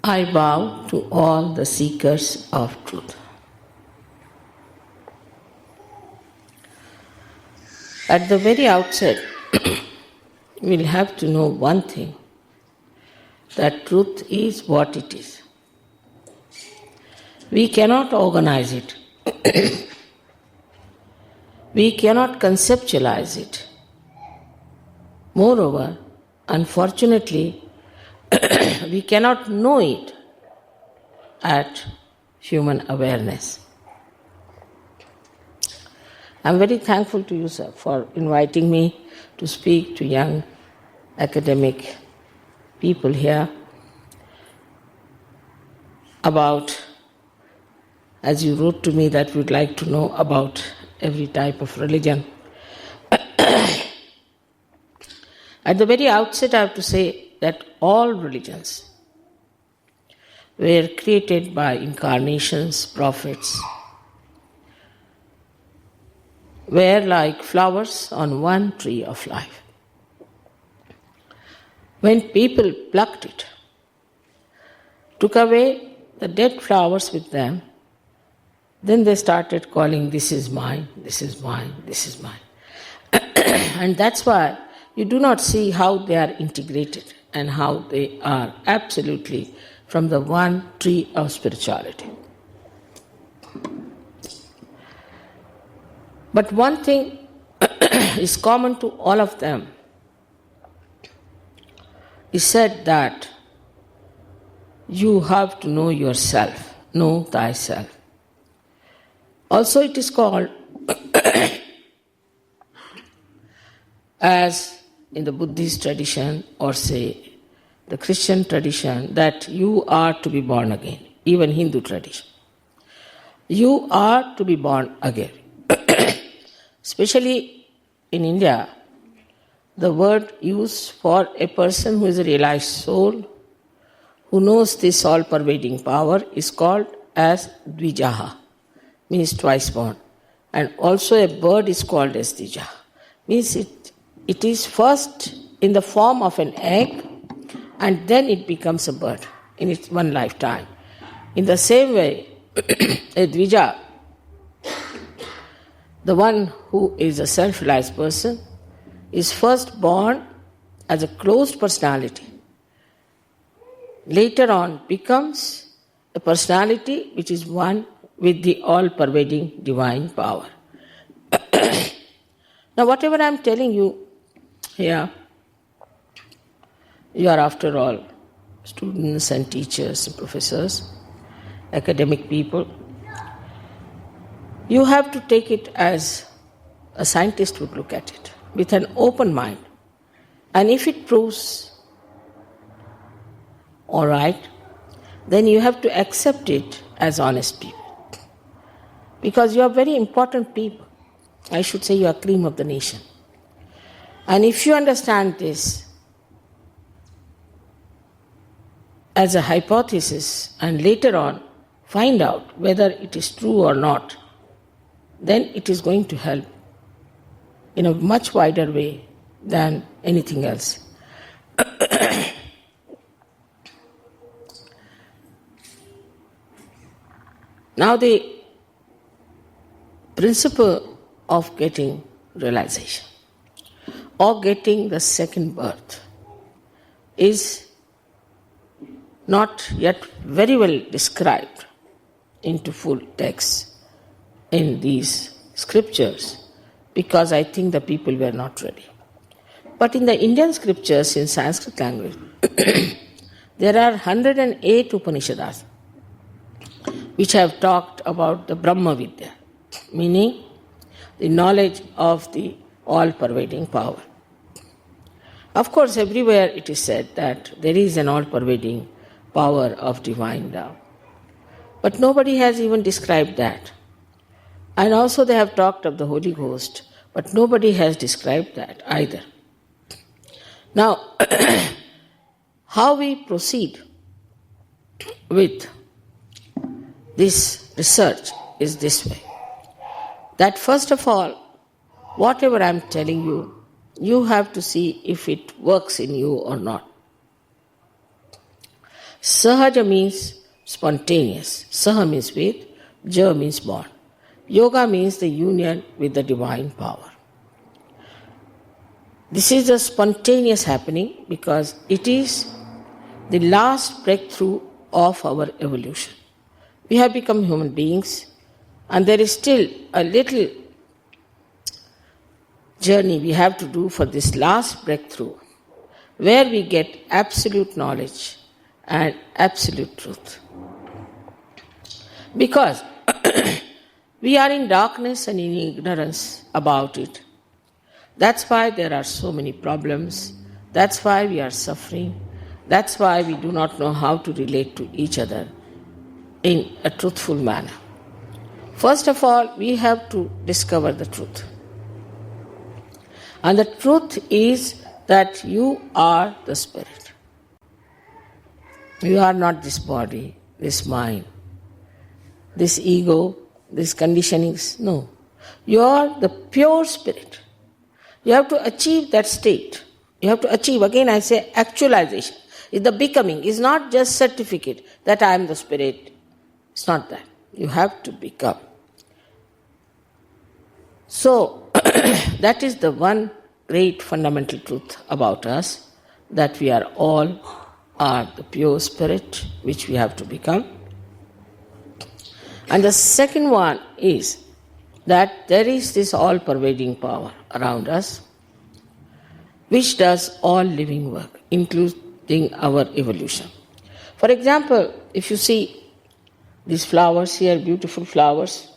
I bow to all the seekers of truth. At the very outset, we'll have to know one thing, that truth is what it is. We cannot organize it. We cannot conceptualize it. Moreover, unfortunately, we cannot know it at human awareness. I'm very thankful to you, sir, for inviting me to speak to young academic people here about, as you wrote to me, that we'd like to know about every type of religion. At the very outset, I have to say that all religions were created by incarnations, prophets, were like flowers on one tree of life. When people plucked it, took away the dead flowers with them, then they started calling, this is mine, this is mine, this is mine. And that's why you do not see how they are integrated and how they are absolutely from the one tree of spirituality. But one thing is common to all of them. Is said that you have to know yourself, know thyself. Also it is called, as in the Buddhist tradition or say the Christian tradition, that you are to be born again, even Hindu tradition. You are to be born again. Especially in India, the word used for a person who is a realized soul, who knows this all-pervading power, is called as Dvijaha, means twice born. And also a bird is called as Dvijaha, means it is first in the form of an egg and then it becomes a bird in its one lifetime. In the same way, a Dvija, the one who is a self-realized person, is first born as a closed personality. Later on becomes a personality which is one with the all-pervading divine power. Now whatever I am telling you here, you are after all students and teachers and professors, academic people. You have to take it as a scientist would look at it, with an open mind. And if it proves all right, then you have to accept it as honest people. Because you are very important people. I should say you are cream of the nation. And if you understand this as a hypothesis and later on find out whether it is true or not, then it is going to help in a much wider way than anything else. Now the principle of getting realization or getting the second birth is not yet very well described into full text in these scriptures, because I think the people were not ready. But in the Indian scriptures in Sanskrit language, there are 108 Upanishads which have talked about the Brahma Vidya, meaning the knowledge of the all-pervading power. Of course, everywhere it is said that there is an all-pervading power of divine love. But nobody has even described that. And also they have talked of the Holy Ghost, but nobody has described that either. Now, how we proceed with this research is this way. That first of all, whatever I am telling you, you have to see if it works in you or not. Sahaja means spontaneous. Saha means with, ja means born. Yoga means the union with the divine power. This is a spontaneous happening because it is the last breakthrough of our evolution. We have become human beings, and there is still a little journey we have to do for this last breakthrough, where we get absolute knowledge and absolute truth. Because we are in darkness and in ignorance about it. That's why there are so many problems. That's why we are suffering. That's why we do not know how to relate to each other in a truthful manner. First of all, we have to discover the truth. And the truth is that you are the spirit. You are not this body, this mind, this ego, these conditionings. No. You are the pure spirit. You have to achieve that state. You have to achieve, again I say, actualization. It's the becoming. It's not just certificate that I am the spirit. It's not that. You have to become. So, that is the one great fundamental truth about us, that we are all are the pure spirit which we have to become. And the second one is that there is this all-pervading power around us which does all living work, including our evolution. For example, if you see these flowers here, beautiful flowers,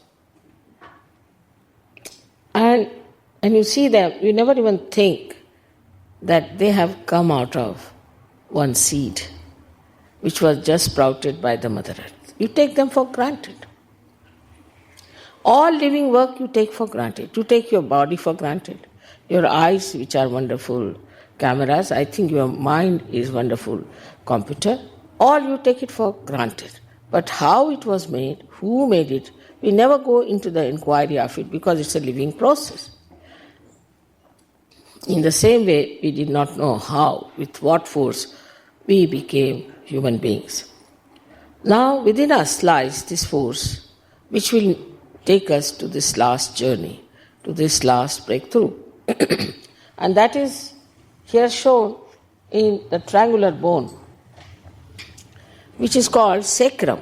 and you see them, you never even think that they have come out of one seed which was just sprouted by the Mother Earth. You take them for granted. All living work you take for granted. You take your body for granted. Your eyes, which are wonderful cameras. I think your mind is wonderful computer. All you take it for granted. But how it was made, who made it, we never go into the inquiry of it because it's a living process. In the same way, we did not know how, with what force, we became human beings. Now, within us lies this force which will take us to this last journey, to this last breakthrough. And that is here shown in the triangular bone, which is called sacrum.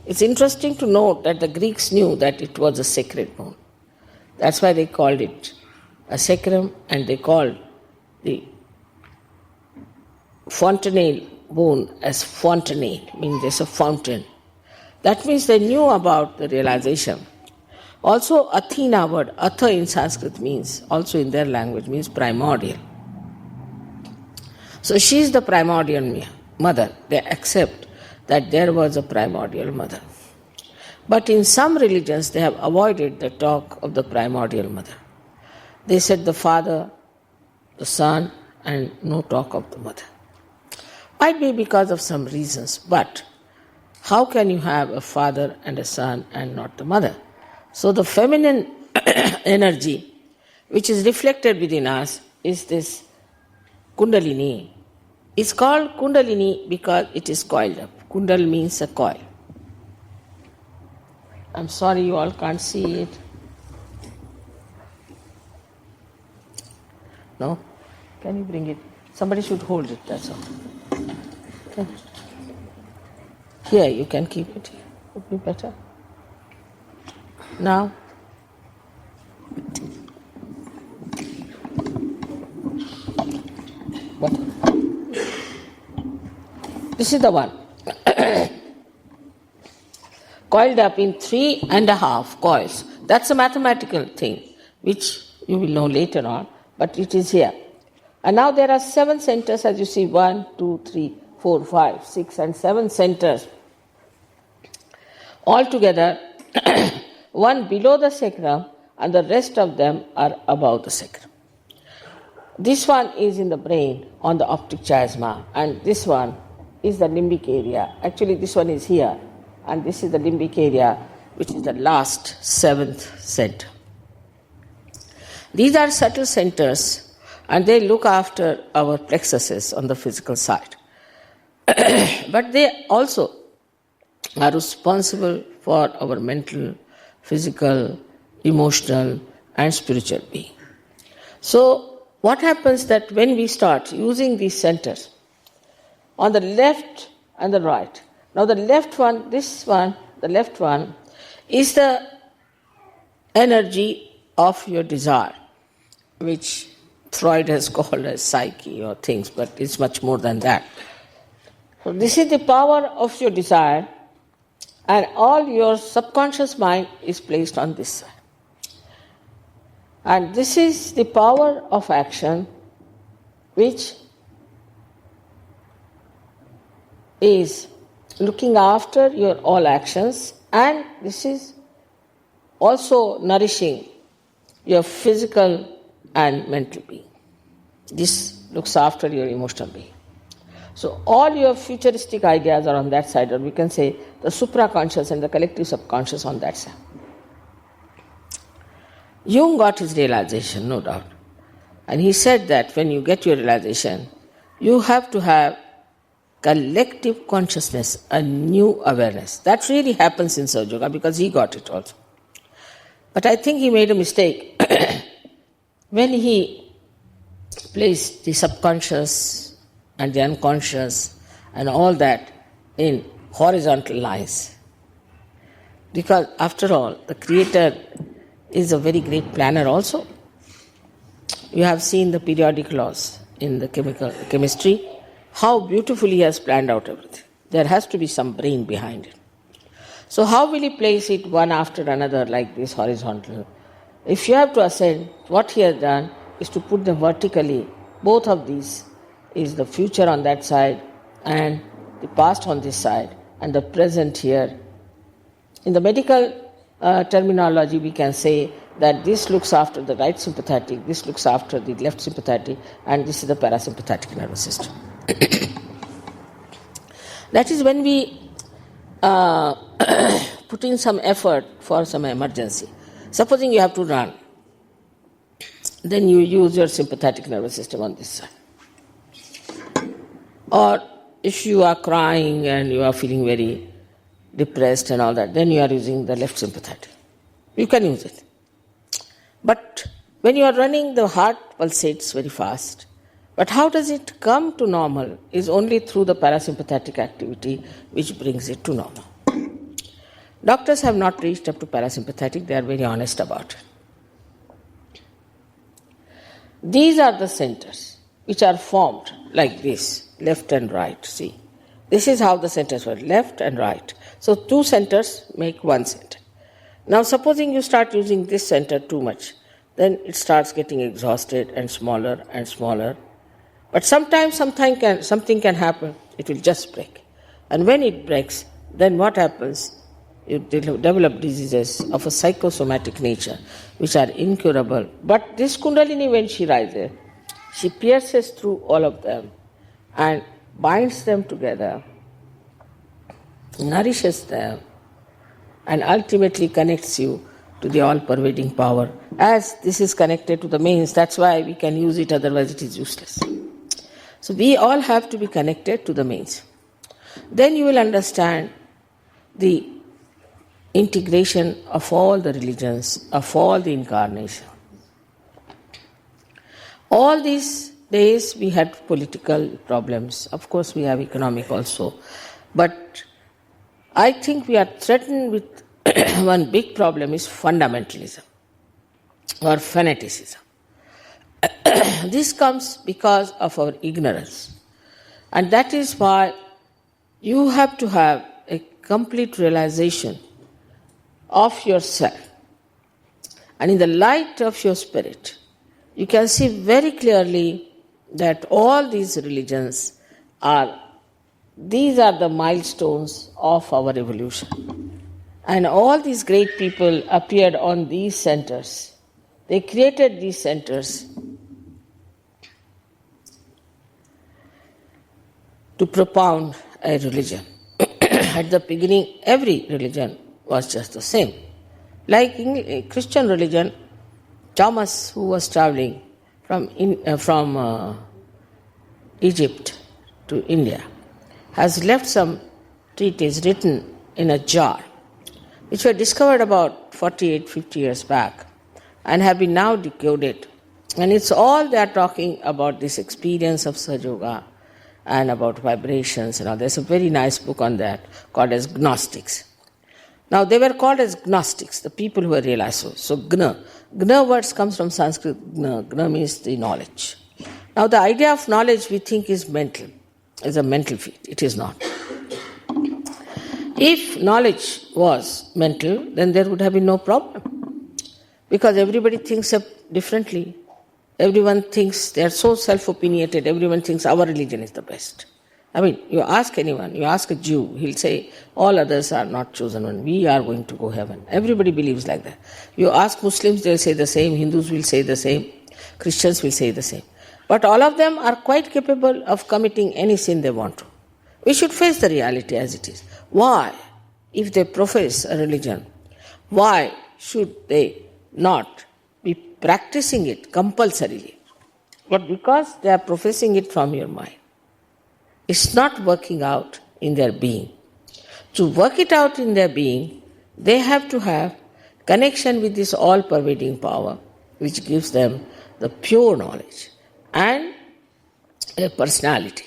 It's interesting to note that the Greeks knew that it was a sacred bone. That's why they called it a sacrum, and they called the fontanelle bone as fontanelle, meaning there's a fountain. That means they knew about the realization. Also, Athena word, Atha in Sanskrit means, also in their language, means primordial. So she is the primordial mother. They accept that there was a primordial mother. But in some religions, they have avoided the talk of the primordial mother. They said the father, the son, and no talk of the mother. Might be because of some reasons, but how can you have a father and a son and not the mother? So the feminine energy, which is reflected within us, is this Kundalini. It's called Kundalini because it is coiled up. Kundal means a coil. I'm sorry you all can't see it. No? Can you bring it? Somebody should hold it, that's all. Okay. Here, you can keep it. Would be better. Now, what? This is the one. Coiled up in 3.5 coils. That's a mathematical thing, which you will know later on, but it is here. And now there are 7 centers, as you see, 1, 2, 3, 4, 5, 6, and 7 centers. All together, one below the sacrum, and the rest of them are above the sacrum. This one is in the brain, on the optic chiasma, and this one is the limbic area. Actually, this one is here, and this is the limbic area, which is the last 7th center. These are subtle centers, and they look after our plexuses on the physical side. But they also are responsible for our mental, physical, emotional, and spiritual being. So, what happens that when we start using these centers on the left and the right, now the left one, the left one is the energy of your desire, which Freud has called as psyche or things, but it's much more than that. So this is the power of your desire, and all your subconscious mind is placed on this side. And this is the power of action, which is looking after your all actions, and this is also nourishing your physical and mental being. This looks after your emotional being. So all your futuristic ideas are on that side, or we can say the supraconscious and the collective subconscious on that side. Jung got his realization, no doubt. And he said that when you get your realization, you have to have collective consciousness, a new awareness. That really happens in Sahaja Yoga because he got it also. But I think he made a mistake when he placed the subconscious and the unconscious and all that in horizontal lines. Because after all, the Creator is a very great planner also. You have seen the periodic laws in the chemistry, how beautifully he has planned out everything. There has to be some brain behind it. So how will he place it one after another like this horizontal? If you have to ascend, what he has done is to put them vertically. Both of these is the future on that side and the past on this side and the present here. In the medical terminology, we can say that this looks after the right sympathetic, this looks after the left sympathetic, and this is the parasympathetic nervous system. That is when we put in some effort for some emergency. Supposing you have to run, then you use your sympathetic nervous system on this side. Or if you are crying and you are feeling very depressed and all that, then you are using the left sympathetic. You can use it. But when you are running, the heart pulsates very fast. But how does it come to normal is only through the parasympathetic activity which brings it to normal. Doctors have not reached up to parasympathetic, they are very honest about it. These are the centers which are formed like this, left and right, see. This is how the centers were, left and right. So two centers make one center. Now supposing you start using this center too much, then it starts getting exhausted and smaller and smaller. But sometimes something can happen, it will just break. And when it breaks, then what happens? You develop diseases of a psychosomatic nature, which are incurable. But this Kundalini, when she rises, she pierces through all of them and binds them together, nourishes them, and ultimately connects you to the all-pervading power. As this is connected to the mains, that's why we can use it, otherwise it is useless. So we all have to be connected to the mains. Then you will understand the integration of all the religions, of all the incarnation. All these days we had political problems. Of course we have economic also. But I think we are threatened with one big problem is fundamentalism or fanaticism. This comes because of our ignorance. And that is why you have to have a complete realization of yourself. And in the light of your spirit, you can see very clearly that all these religions these are the milestones of our evolution. And all these great people appeared on these centers. They created these centers to propound a religion. At the beginning, every religion was just the same. Like in Christian religion, Thomas, who was traveling from Egypt to India, has left some treatises written in a jar, which were discovered about 48, 50 years back and have been now decoded. And it's all they are talking about this experience of Sahaja Yoga and about vibrations and all. There's a very nice book on that called as Gnostics. Now they were called as Gnostics, the people who were realized. So Gna. Gna words comes from Sanskrit Gna. Gna means the knowledge. Now the idea of knowledge we think is mental, is a mental field. It is not. If knowledge was mental, then there would have been no problem. Because everybody thinks differently. Everyone thinks, they are so self-opinionated, everyone thinks our religion is the best. I mean, you ask anyone, you ask a Jew, he'll say, all others are not chosen one, we are going to go heaven. Everybody believes like that. You ask Muslims, they'll say the same, Hindus will say the same, Christians will say the same. But all of them are quite capable of committing any sin they want to. We should face the reality as it is. Why, if they profess a religion, why should they not be practicing it compulsorily? But because they are professing it from your mind, it's not working out in their being. To work it out in their being, they have to have connection with this all-pervading power, which gives them the pure knowledge and a personality,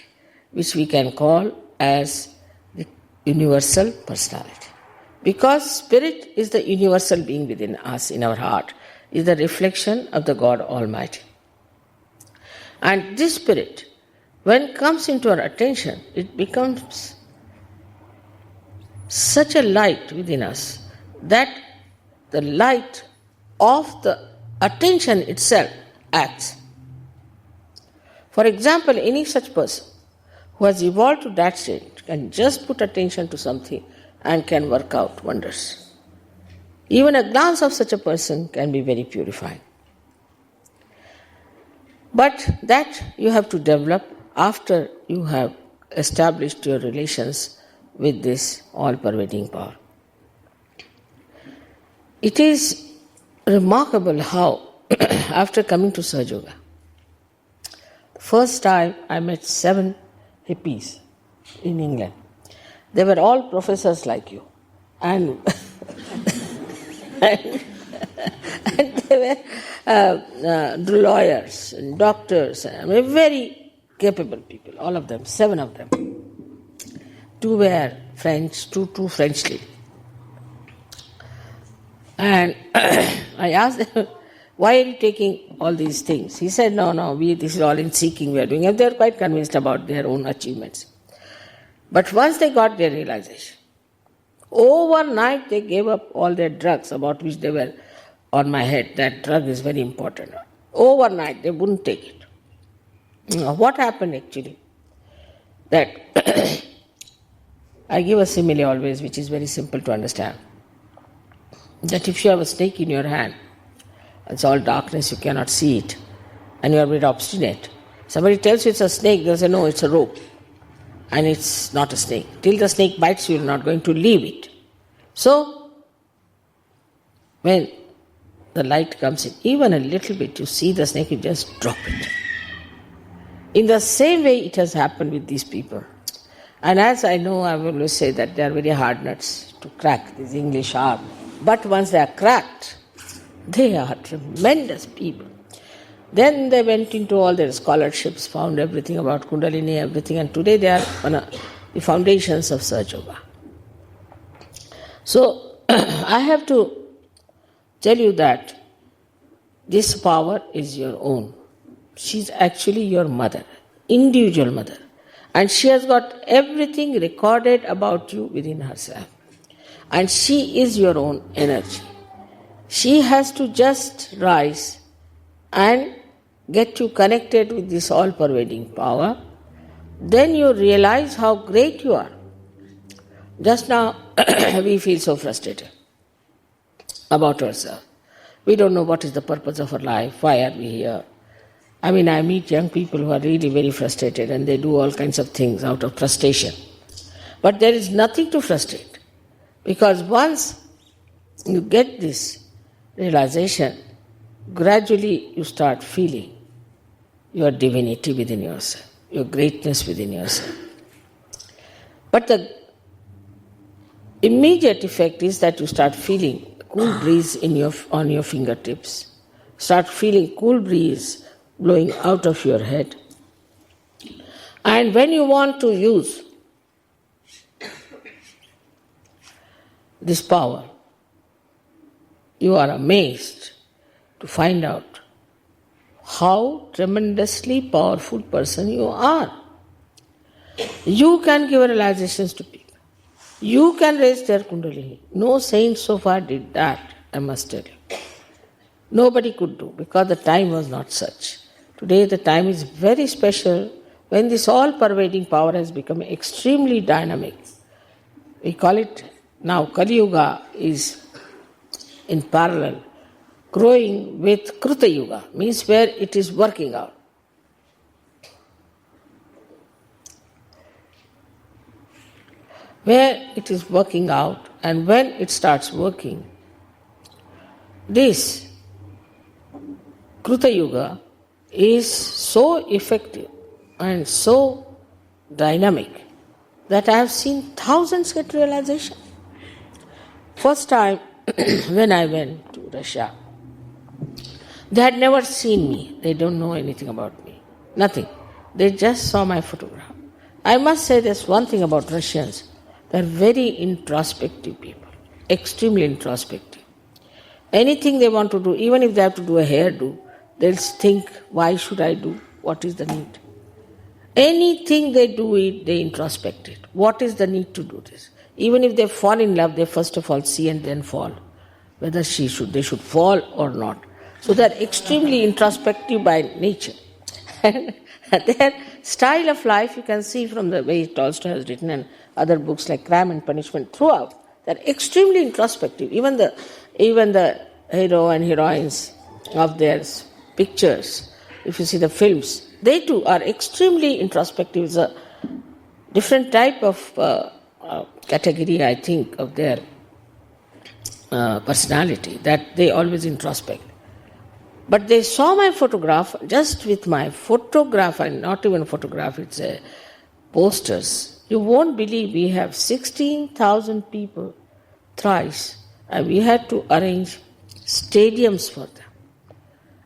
which we can call as the universal personality. Because spirit is the universal being within us, in our heart, is the reflection of the God Almighty. And this spirit, when it comes into our attention, it becomes such a light within us that the light of the attention itself acts. For example, any such person who has evolved to that state can just put attention to something and can work out wonders. Even a glance of such a person can be very purifying. But that you have to develop after you have established your relations with this all-pervading power. It is remarkable how, after coming to Sahaja Yoga, the first time I met 7 hippies in England. They were all professors like you. And and they were lawyers and doctors, very capable people, all of them, 7 of them. 2 were French, two French ladies. And I asked them, why are you taking all these things? He said, no, this is all in seeking we are doing. And they are quite convinced about their own achievements. But once they got their realization, overnight they gave up all their drugs about which they were on my head. That drug is very important. Overnight they wouldn't take it. Now, what happened actually? That I give a simile always, which is very simple to understand. That if you have a snake in your hand, it's all darkness, you cannot see it, and you are very obstinate. Somebody tells you it's a snake, they say, no, it's a rope. And it's not a snake. Till the snake bites you, you're not going to leave it. So, when the light comes in, even a little bit, you see the snake, you just drop it. In the same way it has happened with these people. And as I know, I will always say that they are very hard nuts to crack, these English are. But once they are cracked, they are tremendous people. Then they went into all their scholarships, found everything about Kundalini, everything, and today they are on the foundations of Sahaja Yoga. So, I have to tell you that this power is your own. She's actually your mother, individual mother. And she has got everything recorded about you within herself. And she is your own energy. She has to just rise and get you connected with this all-pervading power. Then you realize how great you are. Just now, we feel so frustrated about ourselves. We don't know what is the purpose of our life, why are we here. I meet young people who are really very frustrated and they do all kinds of things out of frustration. But there is nothing to frustrate, because once you get this realization, gradually you start feeling your divinity within yourself, your greatness within yourself. But the immediate effect is that you start feeling cool breeze on your fingertips. Start feeling cool breeze blowing out of your head. And when you want to use this power, you are amazed to find out how tremendously powerful person you are. You can give realizations to people. You can raise their kundalini. No saint so far did that, I must tell you. Nobody could do, because the time was not such. Today the time is very special when this all-pervading power has become extremely dynamic. We call it now Kali Yuga is in parallel, growing with Kruta Yuga, means where it is working out. Where it is working out, and when it starts working, this Kruta Yuga is so effective and so dynamic that I have seen thousands get realization. First time when I went to Russia, they had never seen me. They don't know anything about me. Nothing. They just saw my photograph. I must say there's one thing about Russians. They're very introspective people. Extremely introspective. Anything they want to do, even if they have to do a hairdo, they'll think, why should I do? What is the need? Anything they do it, they introspect it. What is the need to do this? Even if they fall in love, they first of all see and then fall. Whether they should fall or not. So they're extremely introspective by nature. And their style of life, you can see from the way Tolstoy has written and other books like Crime and Punishment throughout, they're extremely introspective. Even the hero and heroines of their pictures, if you see the films, they too are extremely introspective. It's a different type of category, I think, of their personality, that they always introspect. But they saw my photograph, just with my photograph, and not even photograph, it's posters. You won't believe we have 16,000 people thrice, and we had to arrange stadiums for them.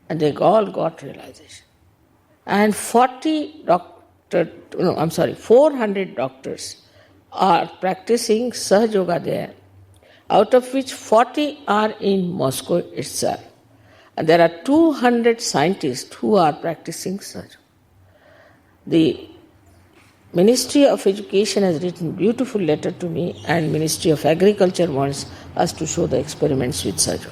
And they all got realization. And 400 doctors are practicing Sahaja Yoga there, out of which 40 are in Moscow itself. And there are 200 scientists who are practicing Sahaja. The Ministry of Education has written a beautiful letter to me, and Ministry of Agriculture wants us to show the experiments with Sahaja.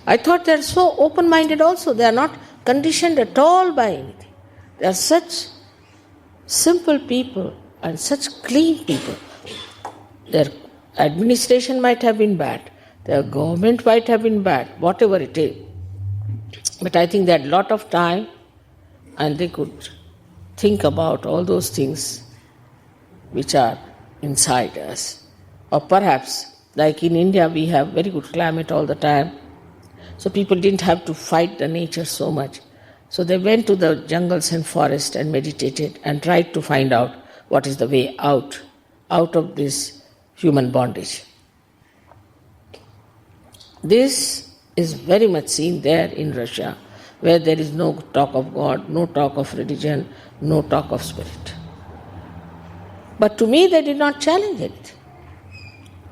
I thought they are so open-minded also. They are not conditioned at all by anything. They are such simple people and such clean people. Their administration might have been bad. Their government might have been bad, whatever it is. But I think they had a lot of time and they could think about all those things which are inside us. Or perhaps, like in India, we have very good climate all the time. So people didn't have to fight the nature so much. So they went to the jungles and forests and meditated and tried to find out what is the way out of this human bondage. This is very much seen there in Russia, where there is no talk of God, no talk of religion, no talk of spirit. But to me, they did not challenge it.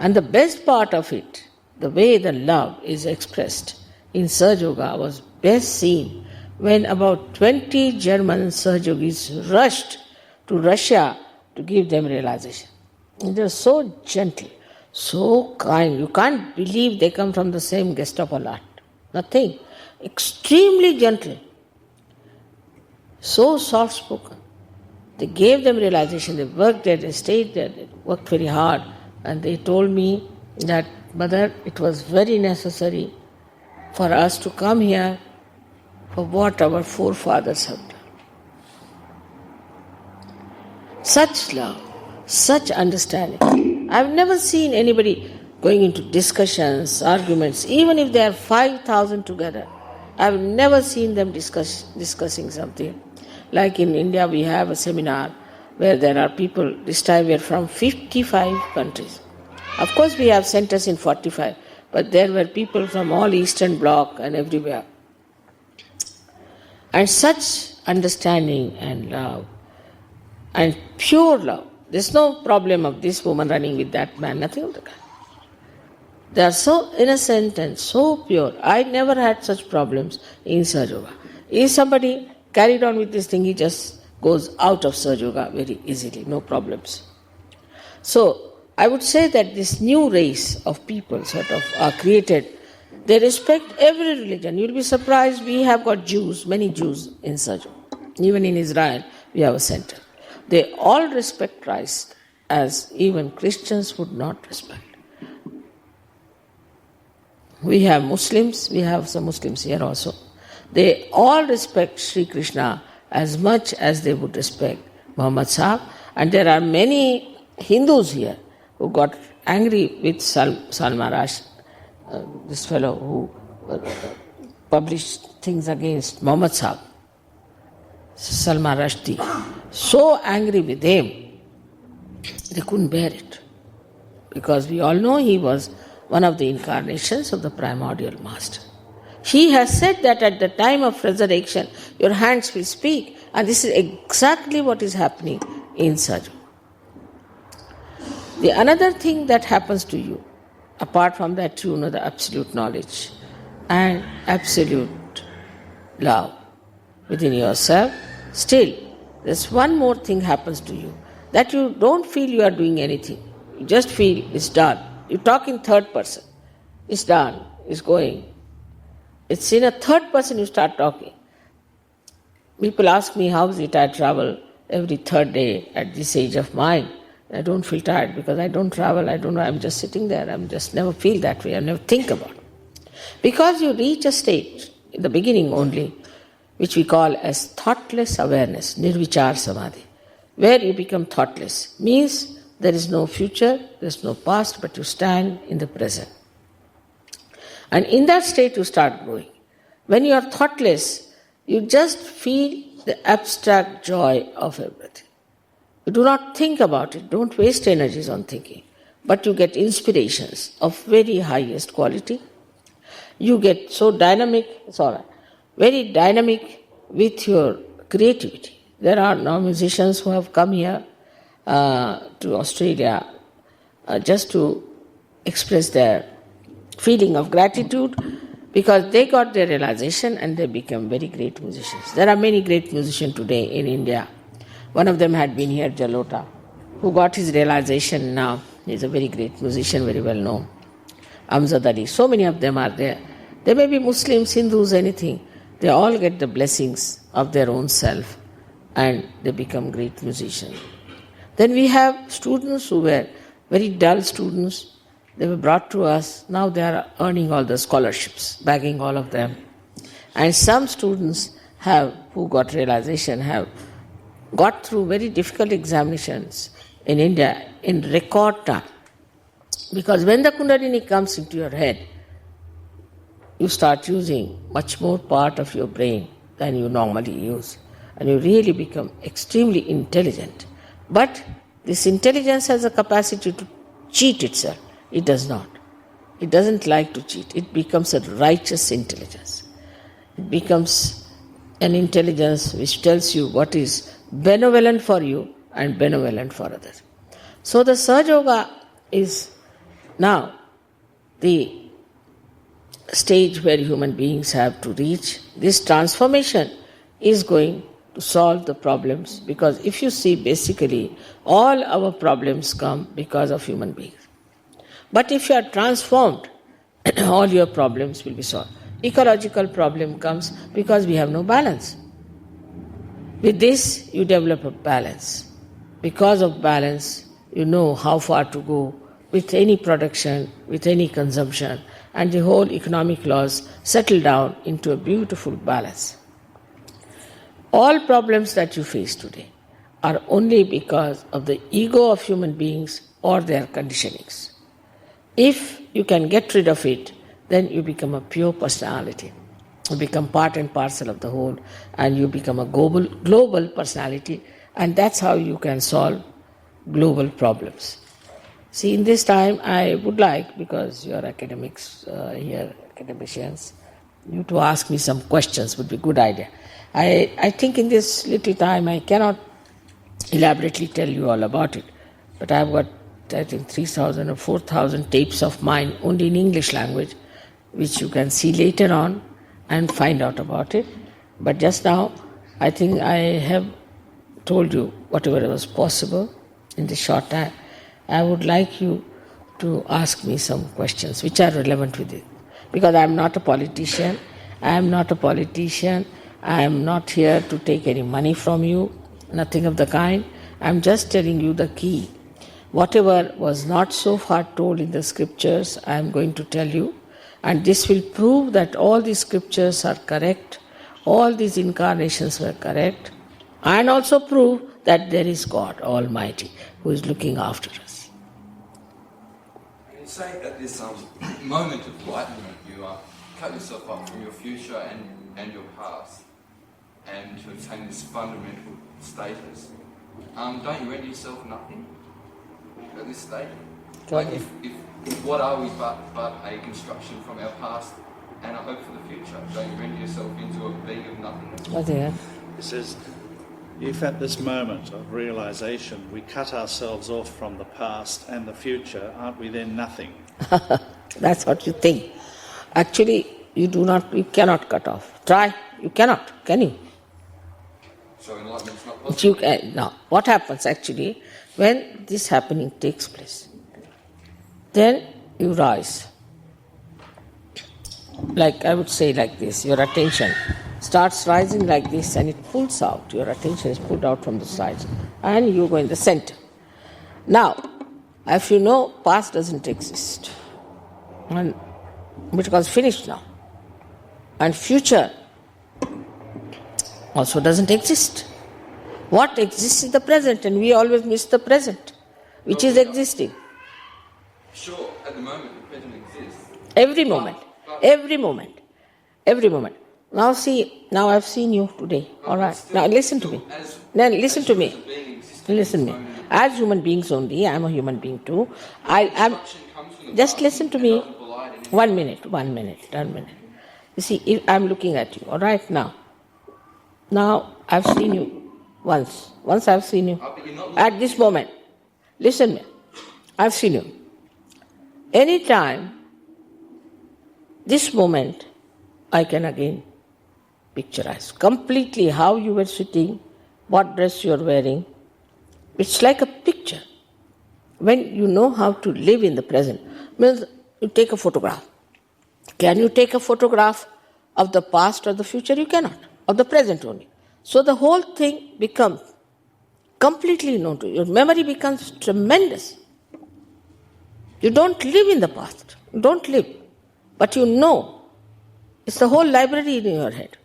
And the best part of it, the way the love is expressed in Sahaja Yoga, was best seen when about 20 German Sahaja Yogis rushed to Russia to give them realization. And they were so gentle, so kind. You can't believe they come from the same Gestapo lot. Nothing. Extremely gentle. So soft-spoken. They gave them realization. They worked there, they stayed there, they worked very hard. And they told me that, Mother, it was very necessary for us to come here for what our forefathers have done. Such love, such understanding. I've never seen anybody going into discussions, arguments, even if there are 5,000 together. I've never seen them discussing something. Like in India, we have a seminar where there are people, this time we are from 55 countries. Of course, we have centers in 45, but there were people from all Eastern Bloc and everywhere. And such understanding and love, and pure love. There's no problem of this woman running with that man, nothing of the kind. They are so innocent and so pure. I never had such problems in Sahaja Yoga. If somebody carried on with this thing, he just goes out of Sahaja Yoga very easily, no problems. So, I would say that this new race of people sort of are created. They respect every religion. You'll be surprised, we have got Jews, many Jews in Sahaja Yoga. Even in Israel, we have a center. They all respect Christ as even Christians would not respect. We have Muslims, we have some Muslims here also. They all respect Sri Krishna as much as they would respect Muhammad Sahib. And there are many Hindus here who got angry with Salman Rushdie, this fellow who published things against Muhammad Sahib, Salman Rushdie. So angry with him, they couldn't bear it. Because we all know he was one of the incarnations of the primordial master. He has said that at the time of resurrection, your hands will speak. And this is exactly what is happening in Sahaja Yoga. The another thing that happens to you, apart from that you know the absolute knowledge and absolute love within yourself, still there's one more thing happens to you, that you don't feel you are doing anything. You just feel it's done. You talk in third person. It's done. It's going. It's in a third person you start talking. People ask me, how is it I travel every third day at this age of mine? I don't feel tired because I don't travel. I don't know. I'm just sitting there. I'm just never feel that way. I never think about it. Because you reach a state, in the beginning only, which we call as thoughtless awareness, nirvichar samadhi, where you become thoughtless. Means there is no future, there is no past, but you stand in the present. And in that state you start growing. When you are thoughtless, you just feel the abstract joy of everything. You do not think about it, don't waste energies on thinking, but you get inspirations of very highest quality. You get so dynamic, very dynamic with your creativity. There are now musicians who have come here to Australia just to express their feeling of gratitude because they got their realization and they become very great musicians. There are many great musicians today in India. One of them had been here, Jalota, who got his realization now. He's a very great musician, very well known. Amjad Ali, so many of them are there. They may be Muslims, Hindus, anything. They all get the blessings of their own self and they become great musicians. Then we have students who were very dull students. They were brought to us. Now they are earning all the scholarships, bagging all of them. And some students who got realization, have got through very difficult examinations in India in record time. Because when the Kundalini comes into your head, you start using much more part of your brain than you normally use. And you really become extremely intelligent. But this intelligence has a capacity to cheat itself. It does not. It doesn't like to cheat. It becomes a righteous intelligence. It becomes an intelligence which tells you what is benevolent for you and benevolent for others. So the Sahaja Yoga is now the stage where human beings have to reach. This transformation is going to solve the problems, because if you see, basically all our problems come because of human beings. But if you are transformed, all your problems will be solved. Ecological problem comes because we have no balance. With this, you develop a balance. Because of balance, you know how far to go with any production, with any consumption, and the whole economic laws settle down into a beautiful balance. All problems that you face today are only because of the ego of human beings or their conditionings. If you can get rid of it, then you become a pure personality. You become part and parcel of the whole, and you become a global personality, And that's how you can solve global problems. See, in this time, I would like, because you are academics here, academicians, you to ask me some questions would be a good idea. I think in this little time I cannot elaborately tell you all about it, but I've got, I think, 3,000 or 4,000 tapes of mine only in English language, which you can see later on and find out about it. But just now, I think I have told you whatever was possible in this short time. I would like you to ask me some questions which are relevant with it. Because I am not a politician. I am not here to take any money from you, nothing of the kind. I am just telling you the key. Whatever was not so far told in the scriptures, I am going to tell you. And this will prove that all the scriptures are correct, all these incarnations were correct, and also prove that there is God Almighty who is looking after us. You say at this moment of enlightenment, you cut yourself off from your future and your past, and to attain this fundamental status. Don't you render yourself nothing at this stage? Like if what are we but a construction from our past and a hope for the future? Don't you render yourself into a being of nothingness? Oh dear. It says, if at this moment of realisation we cut ourselves off from the past and the future, aren't we then nothing? That's what you think. Actually, you cannot cut off. Try, you cannot, can you? So enlightenment is not possible? Now, what happens actually, when this happening takes place, then you rise. Like I would say like this, your attention starts rising like this and it pulls out, your attention is pulled out from the sides and you go in the center. Now, if you know, past doesn't exist, and because finished now, and future also doesn't exist. What exists is the present, and we always miss the present, which is existing. Sure, at the moment the present exists. Every moment. Now I've seen you today. All right. Now listen to me. Listen to me. As human beings only, I'm a human being too. Just listen to me. 1 minute. You see, I'm looking at you. All right. Now I've seen you once. Once I've seen you. At this moment, listen me. I've seen you. Anytime, this moment, I can again picturize completely how you were sitting, what dress you are wearing. It's like a picture. When you know how to live in the present, means you take a photograph. Can you take a photograph of the past or the future? You cannot. Of the present only. So the whole thing becomes completely known to you. Your memory becomes tremendous. You don't live in the past. You don't live. But you know. It's the whole library in your head.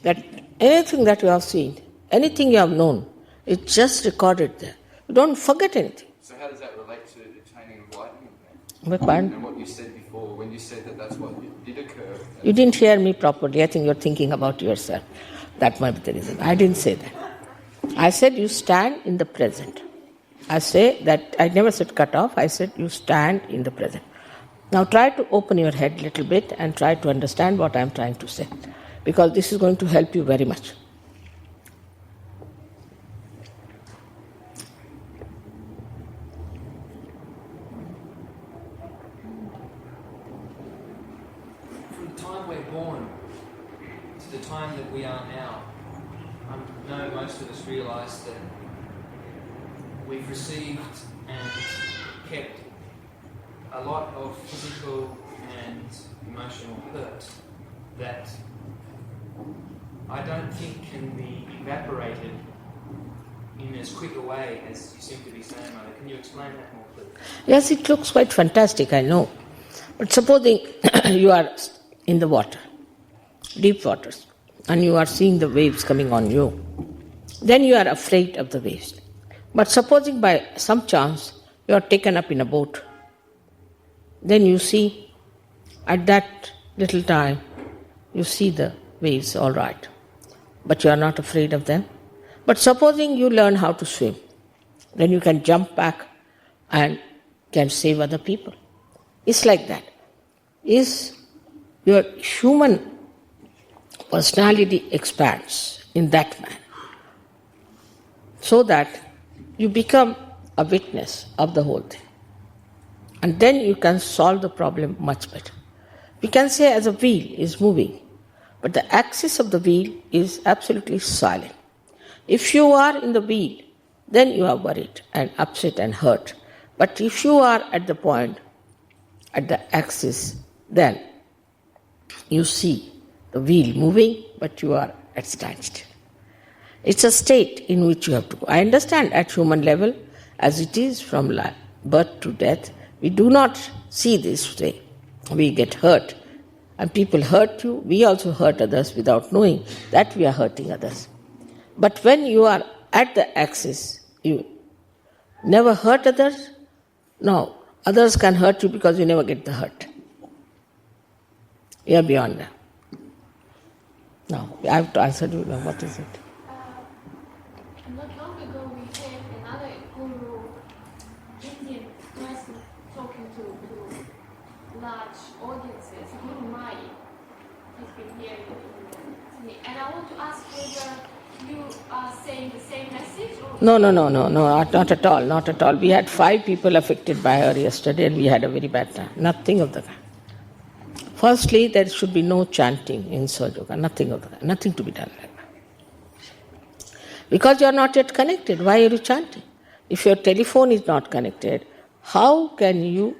That anything that you have seen, anything you have known, it's just recorded there. You don't forget anything. So how does that relate to attaining enlightenment Pardon? and what you said before, when you said that that's what did occur? You didn't hear me properly. I think you're thinking about yourself. That might be the reason. I didn't say that. I said you stand in the present. I say that, I never said cut off. I said you stand in the present. Now try to open your head a little bit and try to understand what I'm trying to say, because this is going to help you very much. From the time we're born to the time that we are now, I know most of us realise that we've received and kept a lot of physical and emotional hurt that I don't think can be evaporated in as quick a way as you seem to be saying, Mother. Can you explain that more, please? Yes, it looks quite fantastic, I know. But supposing you are in the water, deep waters, and you are seeing the waves coming on you, then you are afraid of the waves. But supposing by some chance you are taken up in a boat, then you see, at that little time, you see the waves all right. But you are not afraid of them. But supposing you learn how to swim, then you can jump back and can save other people. It's like that. Is your human personality expands in that manner, so that you become a witness of the whole thing. And then you can solve the problem much better. We can say as a wheel is moving, but the axis of the wheel is absolutely silent. If you are in the wheel, then you are worried and upset and hurt. But if you are at the point, at the axis, then you see the wheel moving, but you are at standstill. It's a state in which you have to go. I understand at human level, as it is from birth to death, we do not see this way. We get hurt, and people hurt you. We also hurt others without knowing that we are hurting others. But when you are at the axis, you never hurt others. No, others can hurt you because you never get the hurt. You are beyond that. Now, I have to answer you now. What is it? Not long ago, we had another guru, Indian person, talking to large audiences. Guru Mai has been here with me. And I want to ask whether you are saying the same message? Or No, not at all, not at all. We had 5 people affected by her yesterday and we had a very bad time. Nothing of the kind. Firstly, there should be no chanting in Sahaja Yoga, nothing of the kind, nothing to be done like that. Because you are not yet connected, why are you chanting? If your telephone is not connected, how can you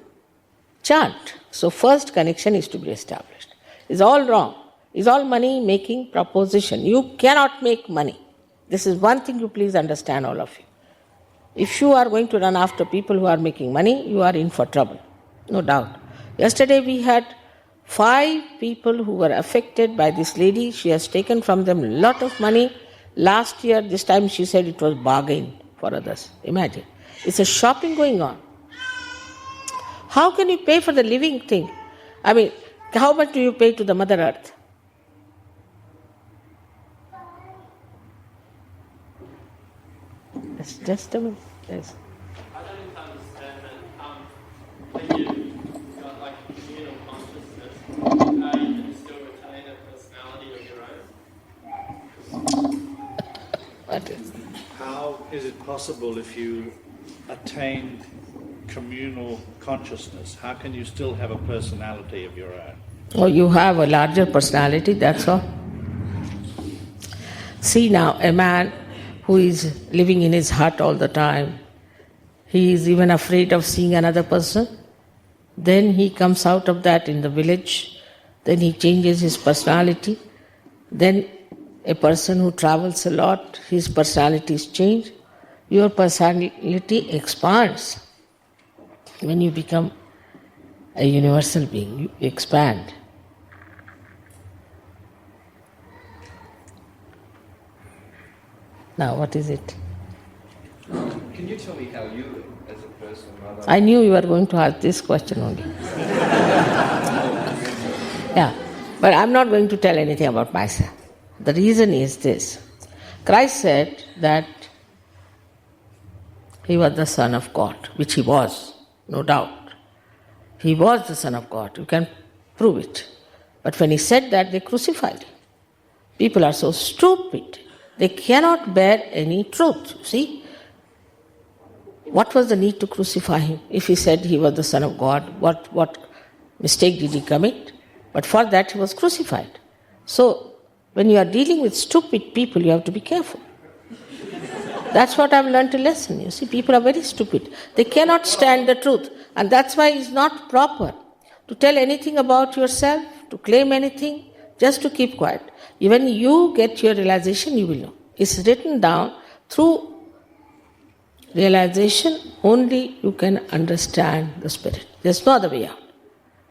chant? So first connection is to be established. It's all wrong. It's all money-making proposition. You cannot make money. This is one thing you please understand, all of you. If you are going to run after people who are making money, you are in for trouble, no doubt. Yesterday we had 5 people who were affected by this lady. She has taken from them a lot of money. Last year, this time she said it was bargain for others. Imagine. It's a shopping going on. How can you pay for the living thing? I mean, how much do you pay to the Mother Earth? Just a minute. Yes. I don't understand that when you've got like communal consciousness, you can still retain a personality of your own. What is? How is it possible if you attain communal consciousness? How can you still have a personality of your own? Oh, you have a larger personality, that's all. See now, a man who is living in his hut all the time, he is even afraid of seeing another person. Then he comes out of that in the village, then he changes his personality. Then a person who travels a lot, his personality is changed. Your personality expands. When you become a universal being, you expand. Now, what is it? Can you tell me how you, as a person, Mother? I knew you were going to ask this question only. Yeah, but I'm not going to tell anything about myself. The reason is this. Christ said that he was the Son of God, which he was, no doubt. He was the Son of God. You can prove it. But when he said that, they crucified him. People are so stupid. They cannot bear any truth, you see. What was the need to crucify him? If he said he was the Son of God, what mistake did he commit? But for that he was crucified. So, when you are dealing with stupid people, you have to be careful. That's what I've learned a lesson. You see, people are very stupid. They cannot stand the truth. And that's why it's not proper to tell anything about yourself, to claim anything, just to keep quiet. When you get your realization, you will know. It's written down. Through realization, only you can understand the spirit. There's no other way out.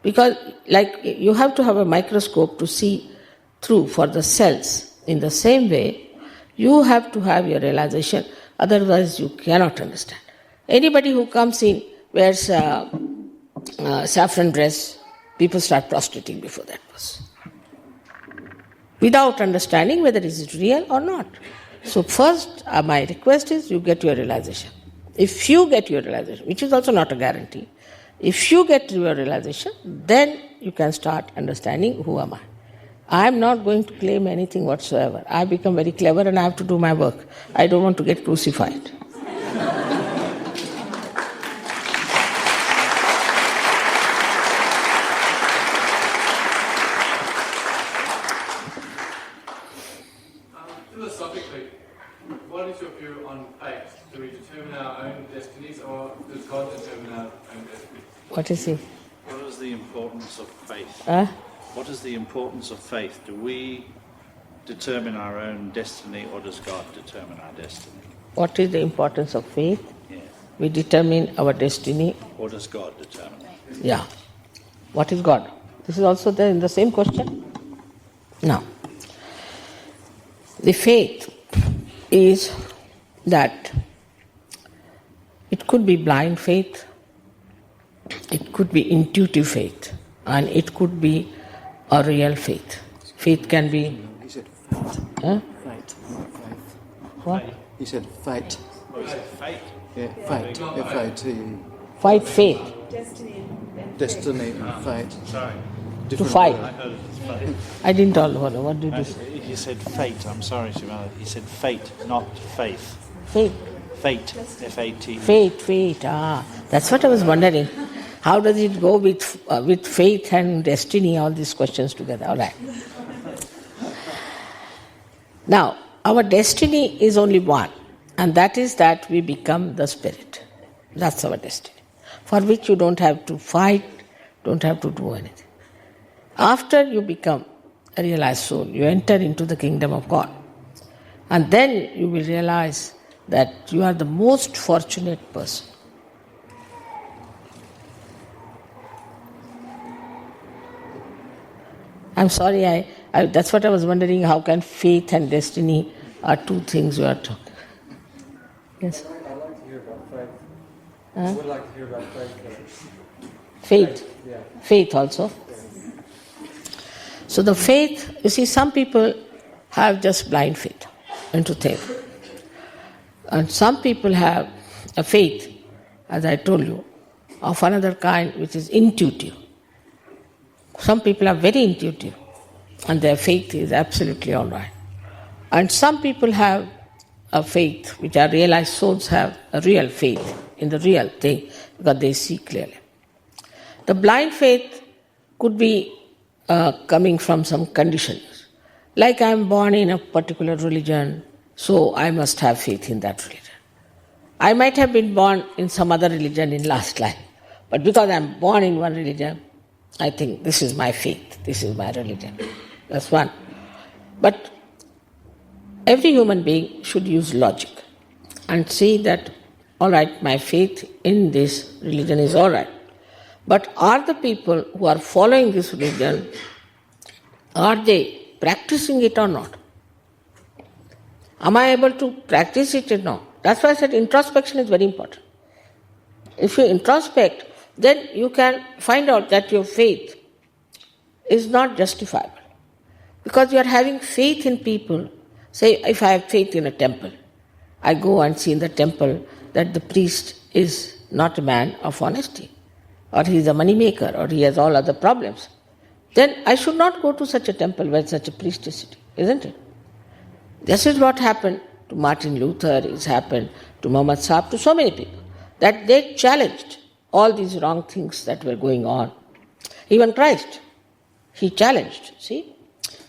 Because like you have to have a microscope to see through for the cells. In the same way, you have to have your realization, otherwise you cannot understand. Anybody who comes in, wears saffron dress, people start prostrating before that person. Without understanding whether it is real or not. So first, my request is you get your realization. If you get your realization, which is also not a guarantee, if you get your realization, then you can start understanding who am I. I am not going to claim anything whatsoever. I become very clever and I have to do my work. I don't want to get crucified. Philosophically, what is your view on faith? Do we determine our own destinies, or does God determine our own destinies? What is he? What is the importance of faith? Huh? What is the importance of faith? Do we determine our own destiny, or does God determine our destiny? What is the importance of faith? Yeah. We determine our destiny. Or does God determine it? Yeah. What is God? This is also there in the same question. Now, the faith is that it could be blind faith, it could be intuitive faith, and it could be a real faith. Faith can be... He said fight. Huh? Fight, not faith. What? He said fight. Faith. Yeah, fight. F-I-T. Fight faith. Destiny and fight. Sorry. To Different fight. I heard it as faith. I didn't know. What did you say? He said fate. I'm sorry, Shivana. He said fate, not faith. Faith. Fate. F-A-T. Fate. That's what I was wondering. How does it go with faith and destiny, all these questions together? All right. Now, our destiny is only one, and that is that we become the spirit. That's our destiny, for which you don't have to fight, don't have to do anything. After you become a realized soul, you enter into the kingdom of God. And then you will realize that you are the most fortunate person. I'm sorry, I that's what I was wondering, how can faith and destiny are two things you are talking. Yes? I'd like to hear about faith. Huh? I would like to hear about faith. Faith. Yeah. Faith also. So the faith, you see, some people have just blind faith into things. And some people have a faith, as I told you, of another kind which is intuitive. Some people are very intuitive and their faith is absolutely all right. And some people have a faith, which are realized souls have a real faith in the real thing because they see clearly. The blind faith could be coming from some conditions. Like I am born in a particular religion, so I must have faith in that religion. I might have been born in some other religion in last life, but because I am born in one religion, I think this is my faith, this is my religion. That's one. But every human being should use logic and see that, all right, my faith in this religion is all right. But are the people who are following this religion, are they practicing it or not? Am I able to practice it or not? That's why I said introspection is very important. If you introspect, then you can find out that your faith is not justifiable. Because you are having faith in people. Say, if I have faith in a temple, I go and see in the temple that the priest is not a man of honesty, or he is a money maker, or he has all other problems. Then I should not go to such a temple where such a priest is sitting, isn't it? This is what happened to Martin Luther, it's happened to Muhammad Sahib, to so many people, that they challenged all these wrong things that were going on. Even Christ, he challenged, see?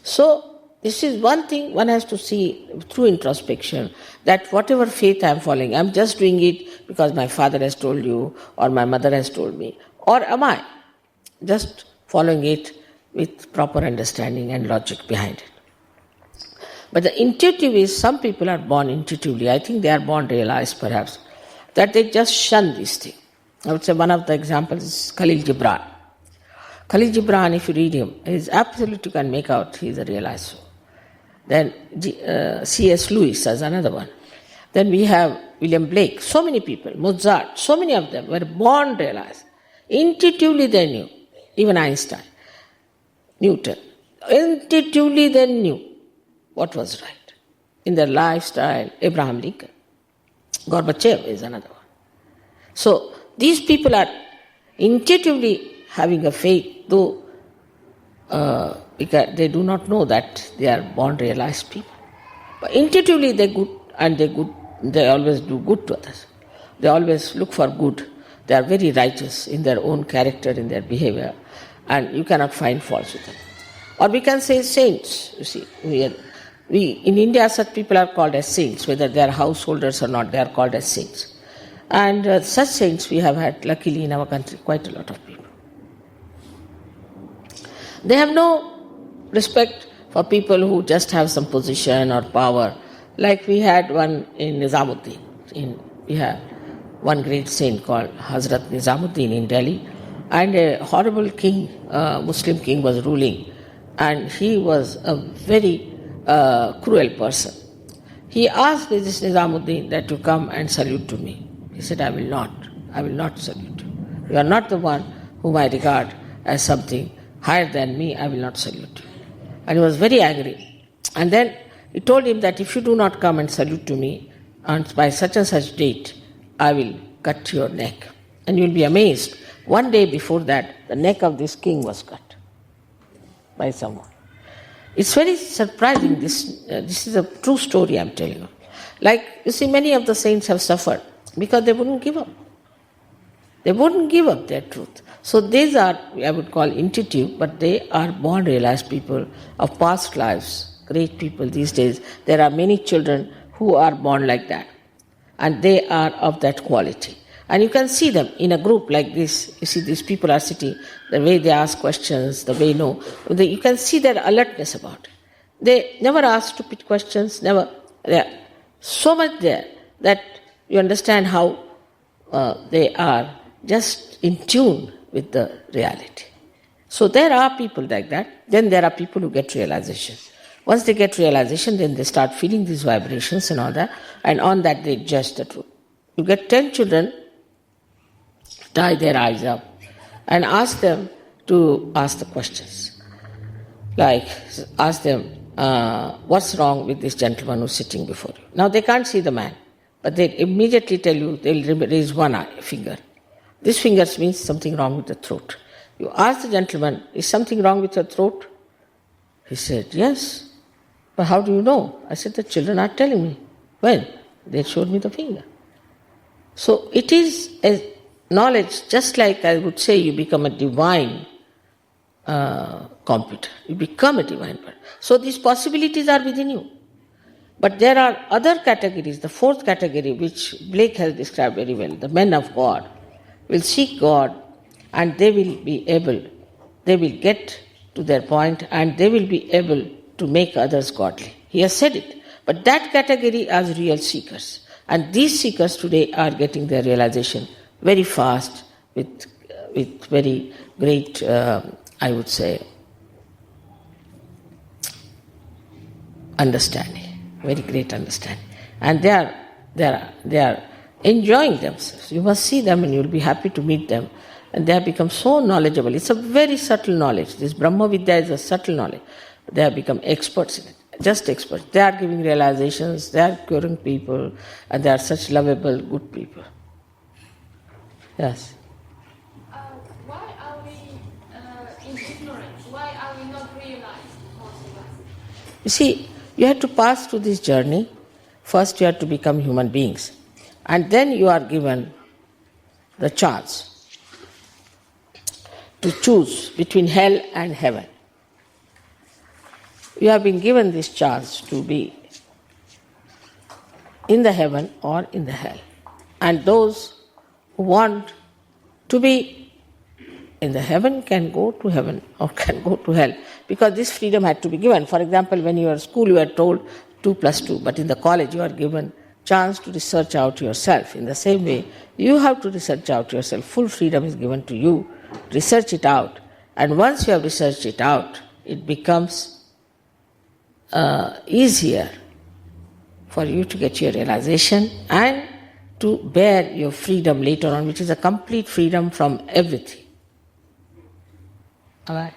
So, this is one thing one has to see through introspection, that whatever faith I am following, I am just doing it because my father has told you, or my mother has told me, or am I just following it with proper understanding and logic behind it? But the intuitive is, some people are born intuitively, I think they are born realized perhaps, that they just shun these things. I would say one of the examples is Khalil Gibran. Khalil Gibran, if you read him, is absolutely, you can make out he is a realized soul. Then C.S. Lewis as another one. Then we have William Blake, so many people, Mozart, so many of them were born realized. Intuitively they knew, even Einstein, Newton, intuitively they knew what was right. in their lifestyle, Abraham Lincoln. Gorbachev is another one. So these people are intuitively having a faith, though because they do not know that they are born realized people. But intuitively they're good, and they always do good to others. They always look for good. They are very righteous in their own character, in their behavior, and you cannot find faults with them. Or we can say saints. You see, we in India such people are called as saints, whether they are householders or not, they are called as saints. And such saints we have had, luckily, in our country, quite a lot of people. They have no respect for people who just have some position or power. Like we had one in Nizamuddin. We have one great saint called Hazrat Nizamuddin in Delhi. And a horrible king, Muslim king, was ruling. And he was a very cruel person. He asked this Nizamuddin that to come and salute to me. He said, I will not salute you. You are not the one whom I regard as something higher than me, I will not salute you. And he was very angry. And then he told him that if you do not come and salute to me, and by such and such date, I will cut your neck. And you will be amazed. One day before that, the neck of this king was cut by someone. It's very surprising. This is a true story I'm telling you. Like, you see, many of the saints have suffered because they wouldn't give up. They wouldn't give up their truth. So these are, I would call intuitive, but they are born realized people of past lives, great people these days. There are many children who are born like that, and they are of that quality. And you can see them in a group like this. You see, these people are sitting, the way they ask questions, the way you can see their alertness about it. They never ask stupid questions, never. They are so much there that you understand how they are just in tune with the reality. So there are people like that. Then there are people who get realization. Once they get realization, then they start feeling these vibrations and all that, and on that they judge the truth. You get 10 children, tie their eyes up, and ask them to ask the questions. Like, ask them, what's wrong with this gentleman who's sitting before you? Now they can't see the man, but they immediately tell you, they'll raise one finger. This finger means something wrong with the throat. You ask the gentleman, is something wrong with your throat? He said, yes. But how do you know? I said, the children are telling me. When? They showed me the finger. So it is a knowledge, just like I would say you become a divine computer. You become a divine person. So these possibilities are within you. But there are other categories, the fourth category, which Blake has described very well, the men of God, will seek God, and they will get to their point, and they will be able to make others godly. He has said it. But that category are real seekers. And these seekers today are getting their realization very fast with very great, I would say, understanding, very great understanding. And they are enjoying themselves. You must see them and you will be happy to meet them. And they have become so knowledgeable. It's a very subtle knowledge. This Brahma Vidya is a subtle knowledge. They have become experts in it, just experts. They are giving realizations, they are curing people, and they are such lovable, good people. Yes? Why are we in ignorance? Why are we not realized, most of us? You see, you have to pass through this journey. First you have to become human beings. And then you are given the chance to choose between hell and heaven. You have been given this chance to be in the heaven or in the hell. And those who want to be in the heaven can go to heaven or can go to hell, because this freedom had to be given. For example, when you are at school, you are told 2 plus 2, but in the college you are given chance to research out yourself. In the same way, you have to research out yourself. Full freedom is given to you. Research it out. And once you have researched it out, it becomes easier for you to get your realization and to bear your freedom later on, which is a complete freedom from everything. All right?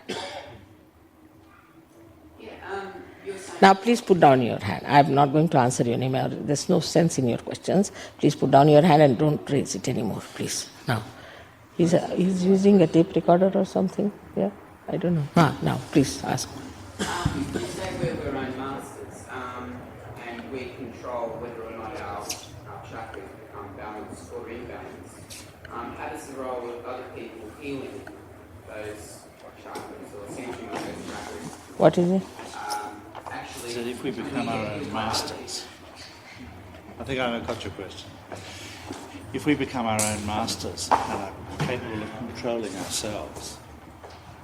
Yeah, you're saying Now please put down your hand. I am not going to answer your name. There's no sense in your questions. Please put down your hand and don't raise it anymore, please. Now. He's using a tape recorder or something? Yeah? I don't know. Now, please ask. You say we're our own masters, and we control whether or not our chakras become balanced or imbalanced. How does the role of other people healing those chakras or centering on those chakras? What is it? He said if we become our own masters. I think I got your question. If we become our own masters and are capable of controlling ourselves,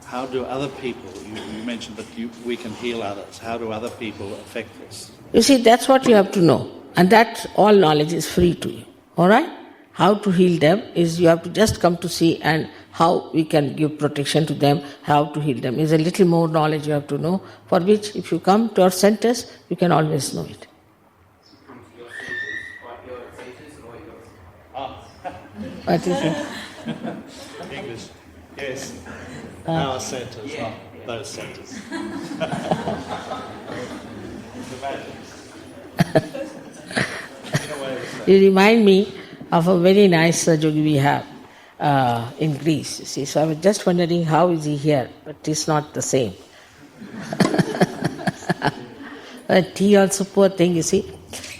how do other people, you mentioned that we can heal others, how do other people affect us? You see, that's what you have to know. And that all knowledge is free to you. All right? How to heal them is you have to just come to see, and how we can give protection to them, how to heal them. Is a little more knowledge you have to know, for which if you come to our centers, you can always know it. What is it? English. Yes. Our centres, not those centres. You remind me of a very nice yogi we have in Greece. You see, so I was just wondering how is he here, but it's not the same. But he also, poor thing, you see,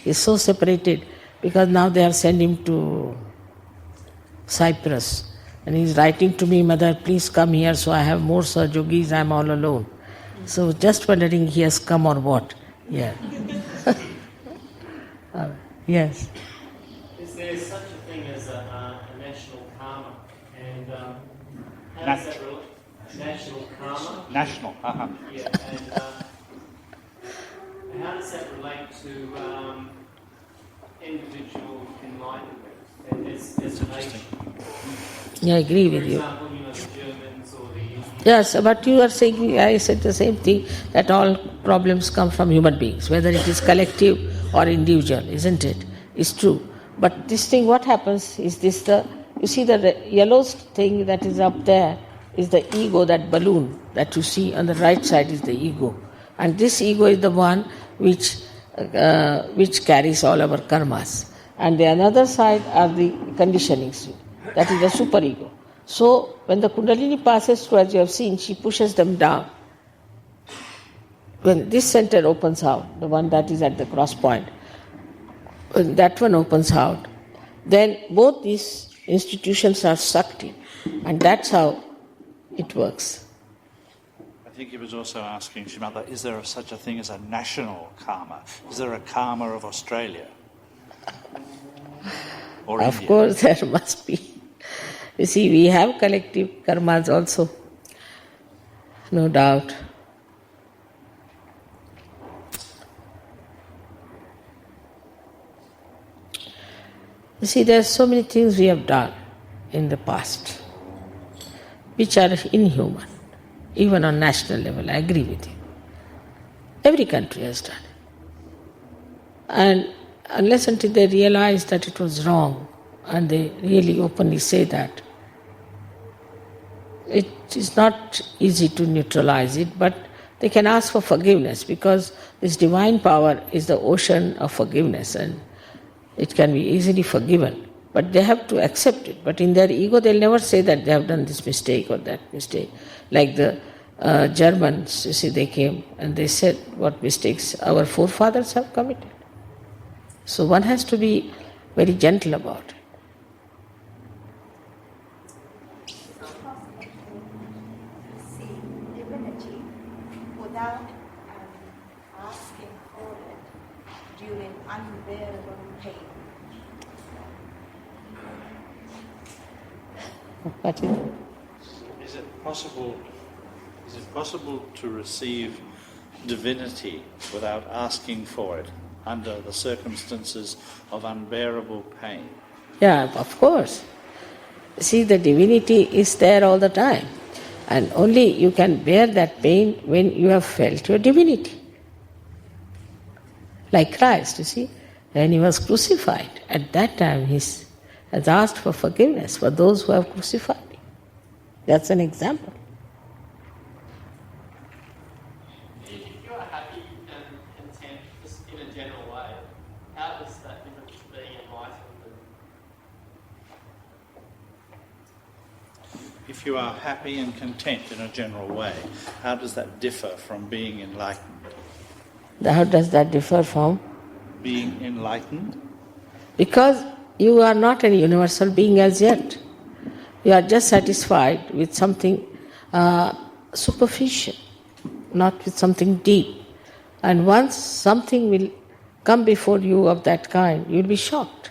is so separated because now they have sent him to Cyprus. And he's writing to me, Mother, please come here so I have more Yogis, I'm all alone. So just wondering he has come or what. Yeah. Yes. Is there such a thing as a national karma? And how does that relate? National karma? National, Yeah, and how does that relate to individual enlightenment as a nation? Yeah, I agree with you. For example, the Germans or the Indians. Yes, but you are saying, I said the same thing, that all problems come from human beings, whether it is collective or individual, isn't it? It's true. But this thing, what happens is this, you see the yellow thing that is up there is the ego, that balloon that you see on the right side is the ego. And this ego is the one which carries all our karmas. And the other side are the conditionings. That is the superego. So, when the Kundalini passes through, as you have seen, she pushes them down. When this center opens out, the one that is at the cross point, when that one opens out, then both these institutions are sucked in. And that's how it works. I think he was also asking Shimada, is there such a thing as a national karma? Is there a karma of Australia? Or Of India? course, there must be. You see, we have collective karmas also, no doubt. You see, there are so many things we have done in the past which are inhuman, even on national level. I agree with you. Every country has done it. And unless until they realize that it was wrong, and they really openly say that, it is not easy to neutralize it, but they can ask for forgiveness, because this divine power is the ocean of forgiveness, and it can be easily forgiven. But they have to accept it. But in their ego, they'll never say that they have done this mistake or that mistake. Like the Germans, you see, they came and they said what mistakes our forefathers have committed. So one has to be very gentle about it. See divinity without asking for it during unbearable pain. What is it? Is it possible to receive divinity without asking for it under the circumstances of unbearable pain? Yeah, of course. See, the divinity is there all the time. And only you can bear that pain when you have felt your divinity. Like Christ, you see, when he was crucified, at that time he has asked for forgiveness for those who have crucified him. That's an example. If you are happy and you are happy and content in a general way, how does that differ from being enlightened? How does that differ from? Being enlightened? Because you are not a universal being as yet. You are just satisfied with something superficial, not with something deep. And once something will come before you of that kind, you will be shocked.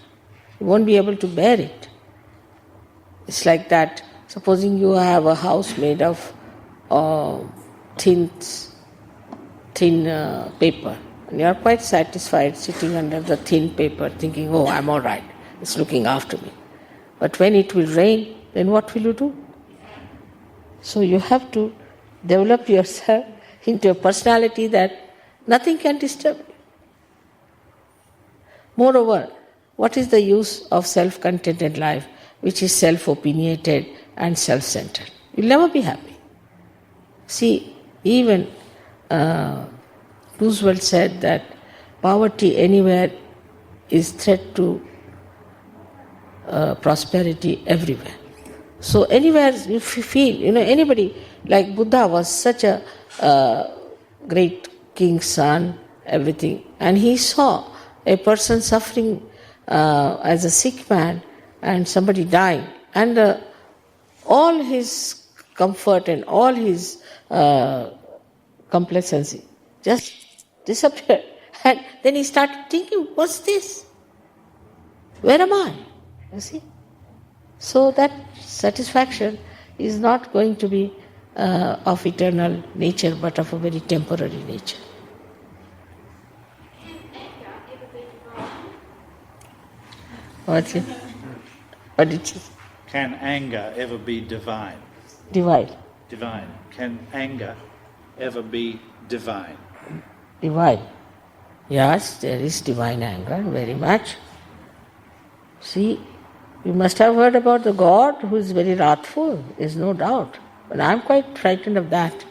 You won't be able to bear it. It's like that. Supposing you have a house made of thin paper, and you are quite satisfied sitting under the thin paper thinking, oh, I'm all right, it's looking after me. But when it will rain, then what will you do? So you have to develop yourself into a personality that nothing can disturb you. Moreover, what is the use of self-contented life, which is self-opinionated and self-centered? You'll never be happy. See, even Roosevelt said that poverty anywhere is threat to prosperity everywhere. So anywhere you feel, anybody, like Buddha was such a great king's son, everything, and he saw a person suffering as a sick man and somebody dying, and all his comfort and all his complacency just disappeared. And then he started thinking, what's this? Where am I? You see? So that satisfaction is not going to be of eternal nature, but of a very temporary nature. What's it? What did you say? Can anger ever be divine? Divine. Divine. Can anger ever be divine? Divine. Yes, there is divine anger, very much. See, you must have heard about the God who is very wrathful, there's no doubt. But I'm quite frightened of that,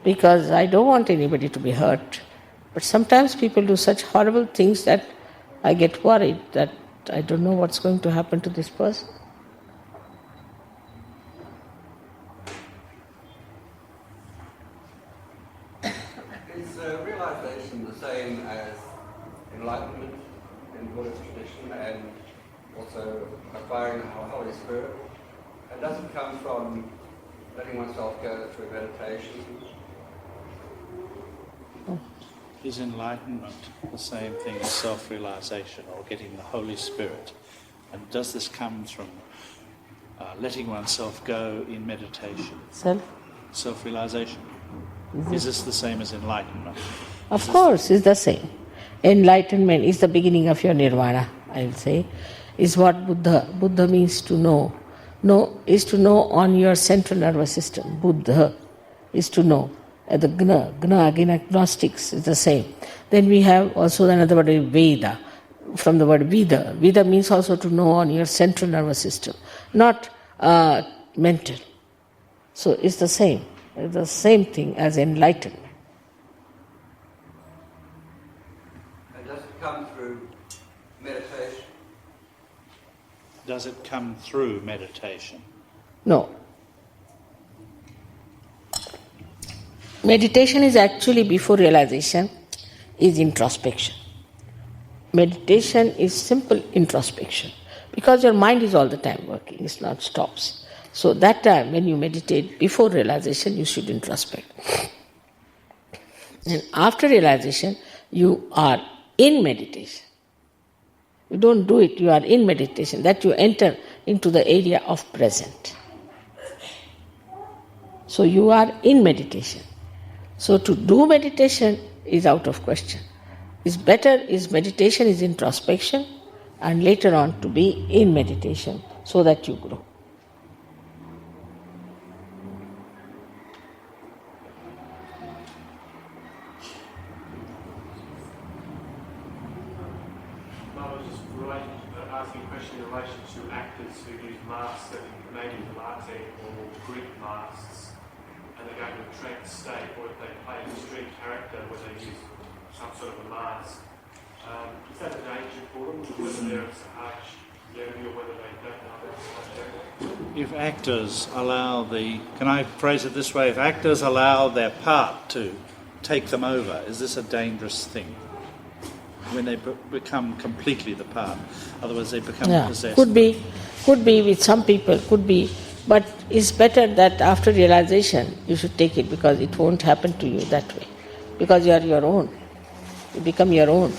because I don't want anybody to be hurt. But sometimes people do such horrible things that I get worried that I don't know what's going to happen to this person. Is realization the same as enlightenment in Buddhist tradition and also acquiring the Holy Spirit? And does it come from letting oneself go through meditation? Is enlightenment the same thing as self-realization or getting the Holy Spirit? And does this come from letting oneself go in meditation? Self-realization. Is this the same as enlightenment? Of course, it's the same. Enlightenment is the beginning of your nirvana, I will say, is what Buddha means to know. Know is to know on your central nervous system. Buddha is to know. The Gna again, agnostics is the same. Then we have also another word, Veda, from the word Veda. Veda means also to know on your central nervous system, not mental. So it's the same thing as enlightenment. And does it come through meditation? Does it come through meditation? No. Meditation is actually, before realization, is introspection. Meditation is simple introspection, because your mind is all the time working, it's not stops. So that time when you meditate before realization, you should introspect. And after realization, you are in meditation. You don't do it, you are in meditation, that you enter into the area of present. So you are in meditation. So to do meditation is out of question. Meditation is introspection, and later on to be in meditation so that you grow. I was just asking a question in relation to actors who use masks that maybe Latin or Greek masks, and they go into a trance state, or if they play an extreme character where they use some sort of a mask. Is that a danger for them, whether they're as harsh Yeti or whether they don't know that subject. If actors allow can I phrase it this way? If actors allow their part to take them over, is this a dangerous thing? When they become completely the part, otherwise they become possessed. Could be with some people, could be, but it's better that after realization you should take it, because it won't happen to you that way, because you are your own, you become your own,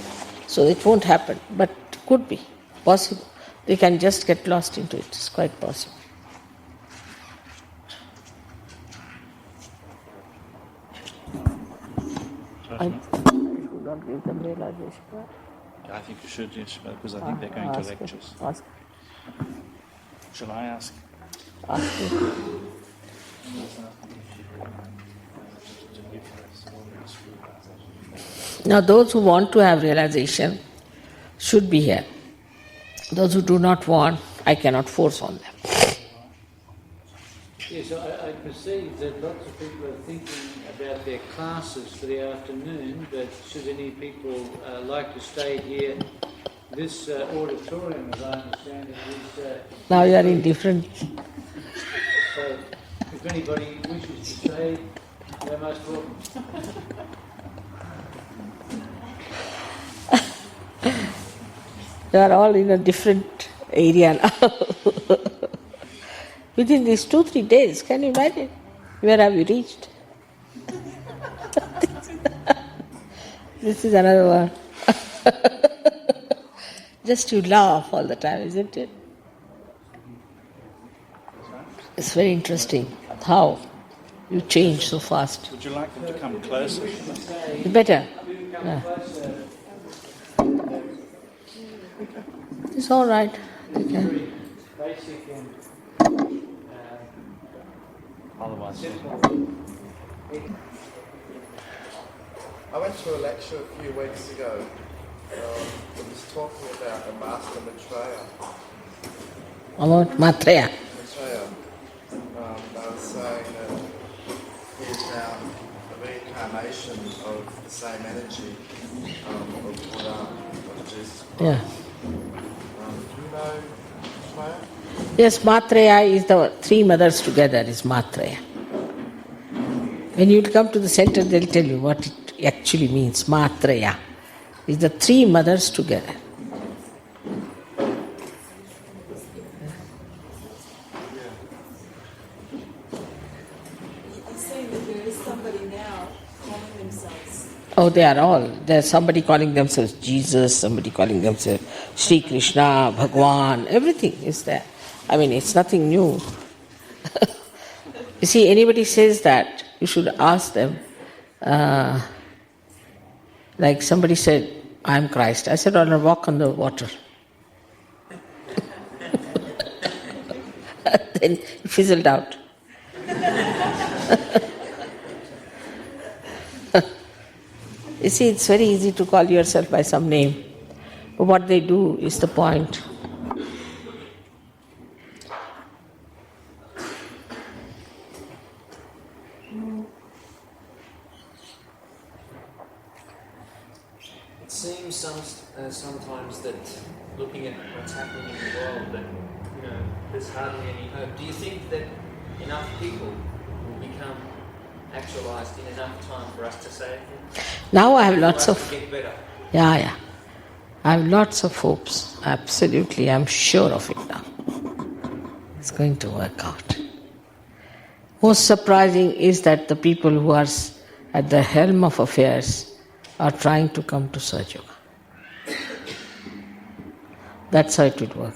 so it won't happen, but could be possible. They can just get lost into it. It's quite possible. I should not give them realization. I think you should, yes, because I think they're going to lectures. Ask. Shall I ask? Ask you. Now, those who want to have realization should be here. Those who do not want, I cannot force on them. Yes, I perceive that lots of people are thinking about their classes for the afternoon, but should any people like to stay here, this auditorium, as I understand it, is... Now you are in different... So, if anybody wishes to stay, they're most welcome. They are all in a different area now. Within these 2-3 days, can you imagine? Where have you reached? This is another one. Just you laugh all the time, isn't it? It's very interesting how you change so fast. Would you like them to come closer? Better. Yeah. It's all right. Okay. Basic and Otherwise, I went to a lecture a few weeks ago. It was talking about a master Maitreya. About Maitreya. They were saying that he is now a reincarnation of the same energy of Buddha, of Jesus Christ. Yeah. Do you know Maitreya? Yes, Maitreya is the 3 mothers together, is Maitreya. When you come to the center, they'll tell you what it actually means. Maitreya is the 3 mothers together. He's saying that there is somebody now calling themselves. Oh, they are all. There's somebody calling themselves Jesus, somebody calling themselves Sri Krishna, Bhagwan, everything is there. I mean, it's nothing new. You see, anybody says that, you should ask them. Like somebody said, I am Christ. I said, I'll walk on the water. Then he fizzled out. You see, it's very easy to call yourself by some name. But what they do is the point. It seems sometimes that looking at what's happening in the world, that there's hardly any hope. Do you think that enough people will become actualized in enough time for us to say it? Now I have lots of... Get better. Yeah. I have lots of hopes. Absolutely, I'm sure of it now. It's going to work out. Most surprising is that the people who are at the helm of affairs are trying to come to Sahaja Yoga. That's how it would work.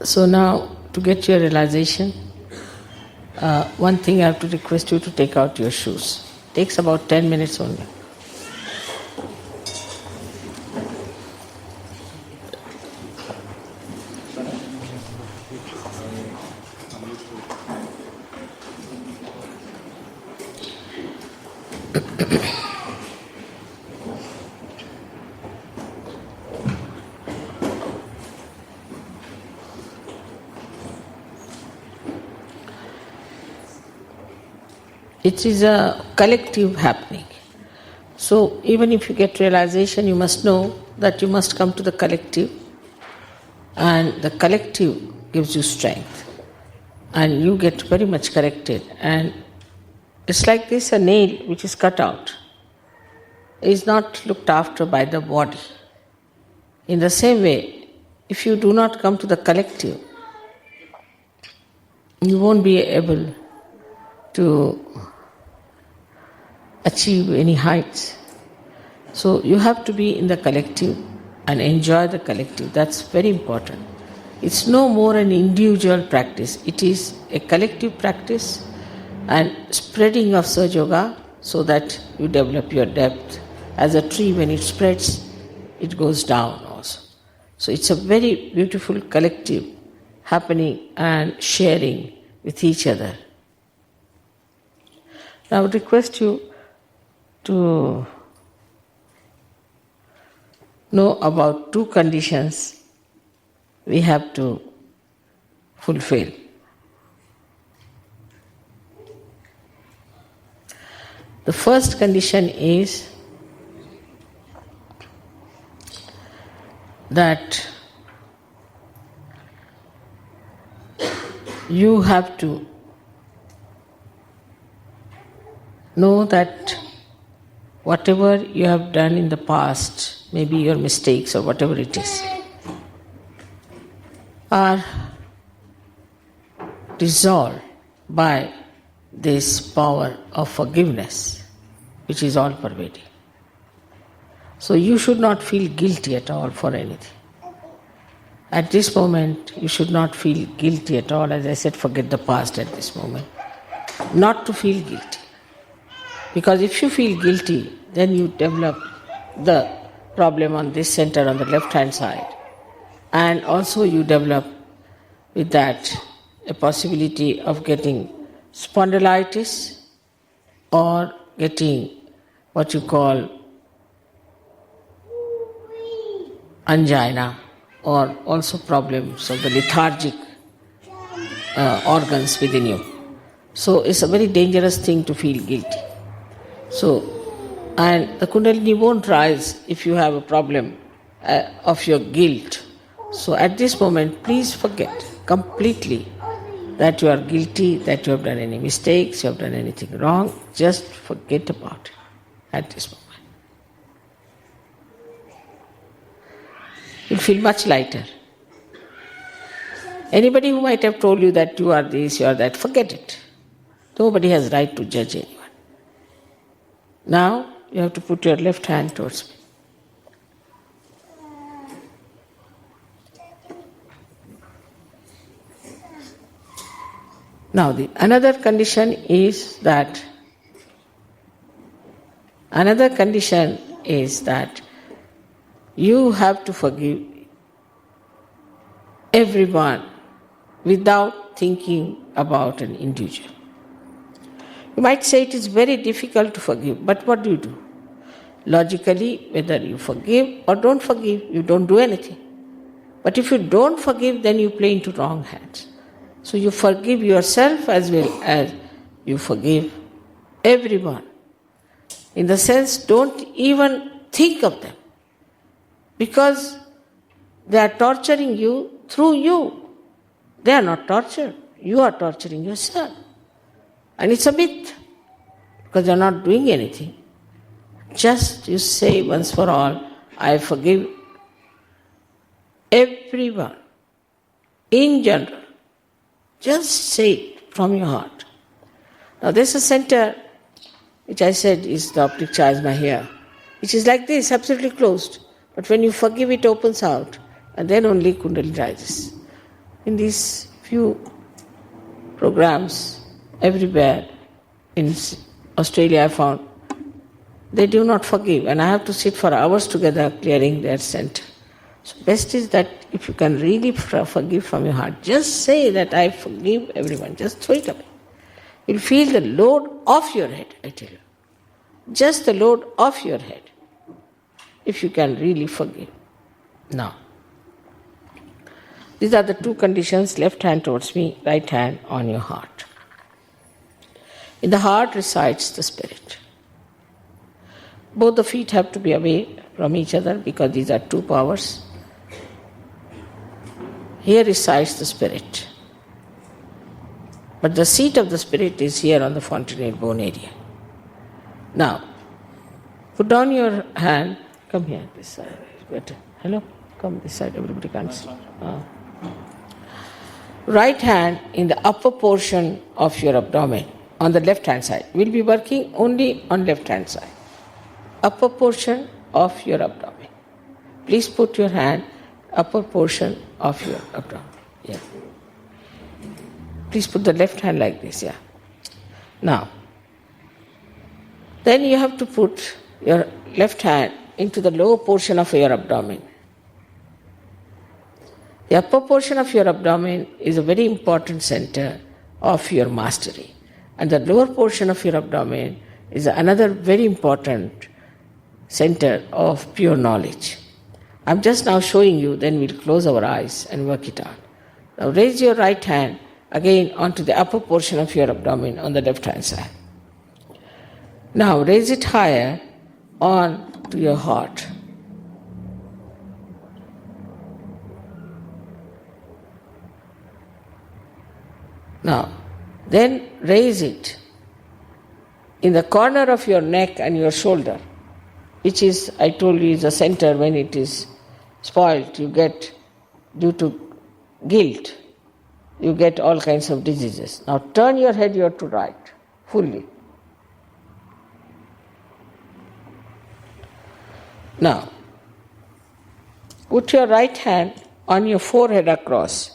So now, to get your realization, one thing I have to request you to take out your shoes. Takes about 10 minutes only. it is a collective happening. So even if you get realization, you must know that you must come to the collective, and the collective gives you strength, and you get very much corrected. And it's like this, a nail which is cut out is not looked after by the body. In the same way, if you do not come to the collective, you won't be able to achieve any heights. So you have to be in the collective and enjoy the collective. That's very important. It's no more an individual practice. It is a collective practice and spreading of Sahaja Yoga so that you develop your depth. As a tree, when it spreads, it goes down also. So it's a very beautiful collective happening and sharing with each other. I would request you to know about two conditions we have to fulfill. The first condition is that you have to know that whatever you have done in the past, maybe your mistakes or whatever it is, are dissolved by this power of forgiveness, which is all pervading. So you should not feel guilty at all for anything. At this moment, you should not feel guilty at all. As I said, forget the past at this moment. Not to feel guilty. Because if you feel guilty, then you develop the problem on this center, on the left-hand side. And also you develop with that a possibility of getting spondylitis or getting what you call angina, or also problems of the lethargic organs within you. So it's a very dangerous thing to feel guilty. So, and the Kundalini won't rise if you have a problem of your guilt. So at this moment, please forget completely that you are guilty, that you have done any mistakes, you have done anything wrong. Just forget about it at this moment. You'll feel much lighter. Anybody who might have told you that you are this, you are that, forget it. Nobody has right to judge anyone. Now you have to put your left hand towards me. Now another condition is that you have to forgive everyone without thinking about an individual. You might say it is very difficult to forgive, but what do? Logically, whether you forgive or don't forgive, you don't do anything. But if you don't forgive, then you play into wrong hands. So you forgive yourself as well as you forgive everyone. In the sense, don't even think of them. Because they are torturing you through you. They are not tortured. You are torturing yourself. And it's a myth. Because they are not doing anything. Just you say once for all, I forgive everyone. In general. Just say it from your heart. Now there's a center, which I said is the optic chiasma here, which is like this, absolutely closed. But when you forgive, it opens out, and then only Kundalini rises. In these few programs, everywhere, in Australia I found, they do not forgive, and I have to sit for hours together clearing their center. So best is that if you can really forgive from your heart, just say that I forgive everyone, just throw it away. You'll feel the load off your head, I tell you. Just the load off your head, if you can really forgive. Now, these are the two conditions, left hand towards me, right hand on your heart. In the heart resides the spirit. Both the feet have to be away from each other because these are two powers. Here resides the spirit. But the seat of the spirit is here on the fontanelle bone area. Now, put down your hand. Come here, this side. Better. Hello? Come this side, everybody can see. Right hand in the upper portion of your abdomen, on the left hand side. We'll be working only on left hand side. Upper portion of your abdomen. Please put your hand upper portion of your abdomen. Yeah. Please put the left hand like this, yeah. Now, then you have to put your left hand into the lower portion of your abdomen. The upper portion of your abdomen is a very important center of your mastery. And the lower portion of your abdomen is another very important center of pure knowledge. I'm just now showing you, then we'll close our eyes and work it out. Now raise your right hand again onto the upper portion of your abdomen on the left hand side. Now raise it higher on to your heart. Now, then raise it in the corner of your neck and your shoulder, which is, I told you, is the center. When it is spoiled, you get, due to guilt, you get all kinds of diseases. Now turn your head here to right, fully. Now, put your right hand on your forehead across.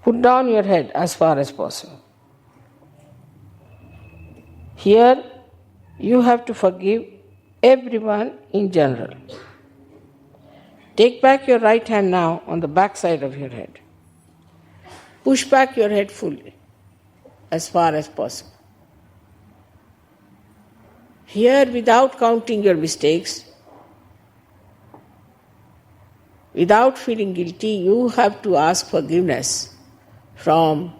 Put down your head as far as possible. Here, you have to forgive everyone in general. Take back your right hand now on the back side of your head. Push back your head fully, as far as possible. Here, without counting your mistakes, without feeling guilty, you have to ask forgiveness from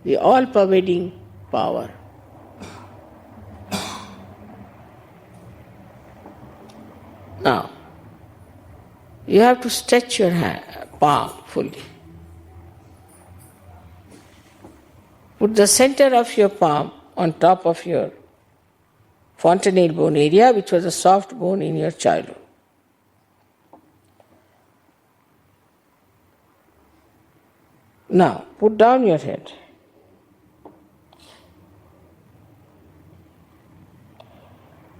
the all-pervading power. Now, you have to stretch your hand, palm fully. Put the center of your palm on top of your fontanelle bone area, which was a soft bone in your childhood. Now, put down your head.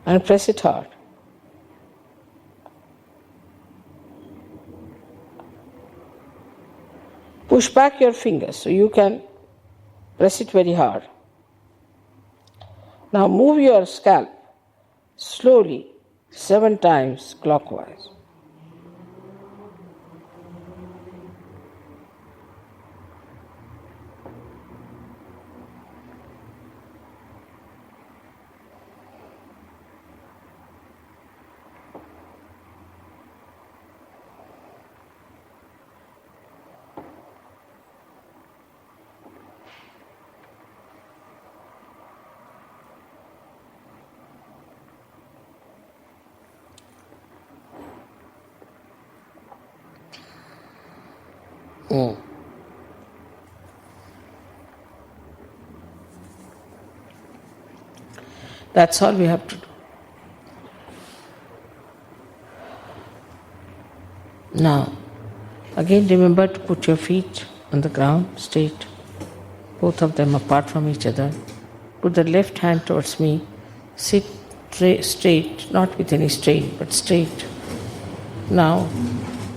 And press it hard. Push back your fingers so you can press it very hard. Now move your scalp slowly 7 times clockwise. That's all we have to do. Now, again remember to put your feet on the ground, straight, both of them apart from each other. Put the left hand towards me. Sit straight, not with any strain, but straight. Now,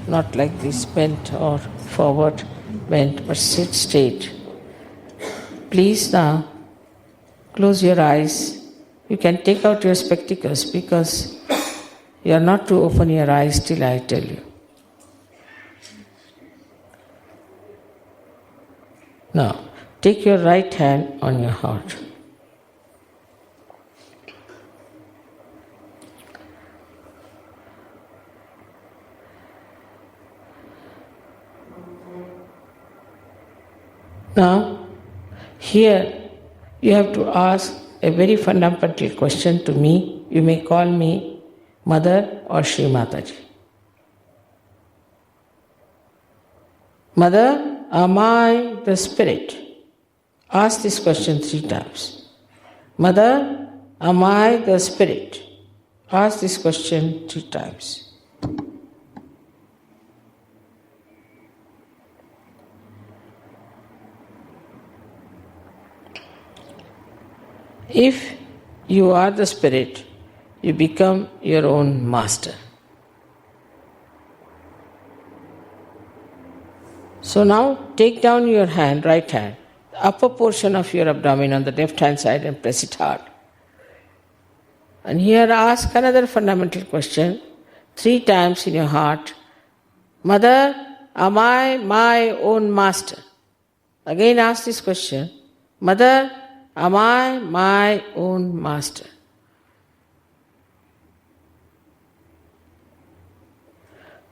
not like this, bent or forward bent, but sit straight. Please now close your eyes. You can take out your spectacles because you are not to open your eyes till I tell you. Now, take your right hand on your heart. Now, here you have to ask a very fundamental question to me. You may call me Mother or Shri Mataji. Mother, am I the spirit? Ask this question 3 times. Mother, am I the spirit? Ask this question 3 times. If you are the spirit, you become your own master. So now take down your hand, right hand, the upper portion of your abdomen on the left hand side and press it hard. And here ask another fundamental question 3 times in your heart. Mother, am I my own master? Again ask this question. Mother, am I my own master?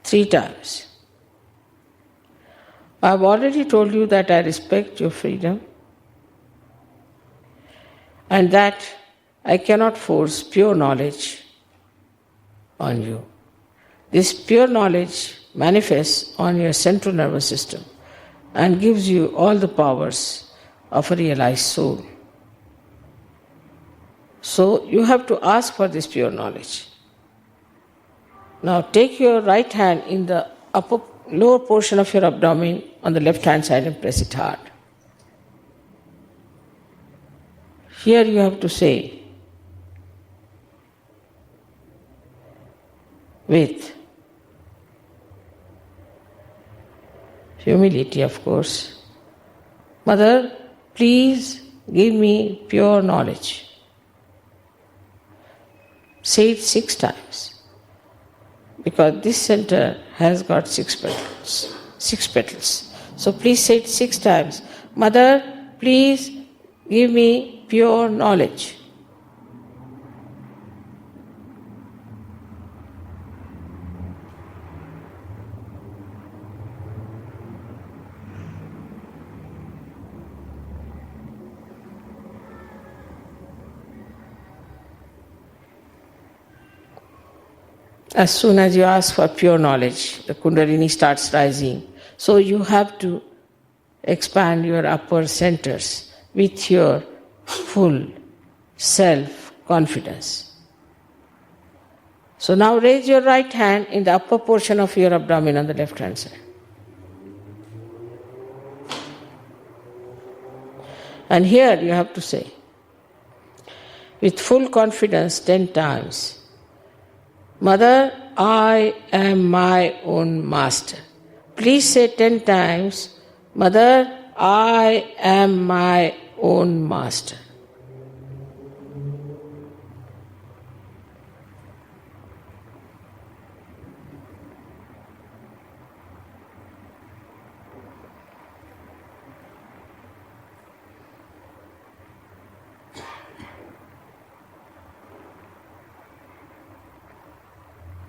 Three times. I have already told you that I respect your freedom and that I cannot force pure knowledge on you. This pure knowledge manifests on your central nervous system and gives you all the powers of a realized soul. So you have to ask for this pure knowledge. Now take your right hand in the lower portion of your abdomen on the left hand side and press it hard. Here you have to say, with humility, of course, Mother, please give me pure knowledge. Say it 6 times. Because this center has got 6 petals. 6 petals. So please say it 6 times. Mother, please give me pure knowledge. As soon as you ask for pure knowledge, the Kundalini starts rising. So you have to expand your upper centers with your full self-confidence. So now raise your right hand in the upper portion of your abdomen on the left hand side. And here you have to say, with full confidence 10 times, Mother, I am my own master. Please say 10 times, Mother, I am my own master.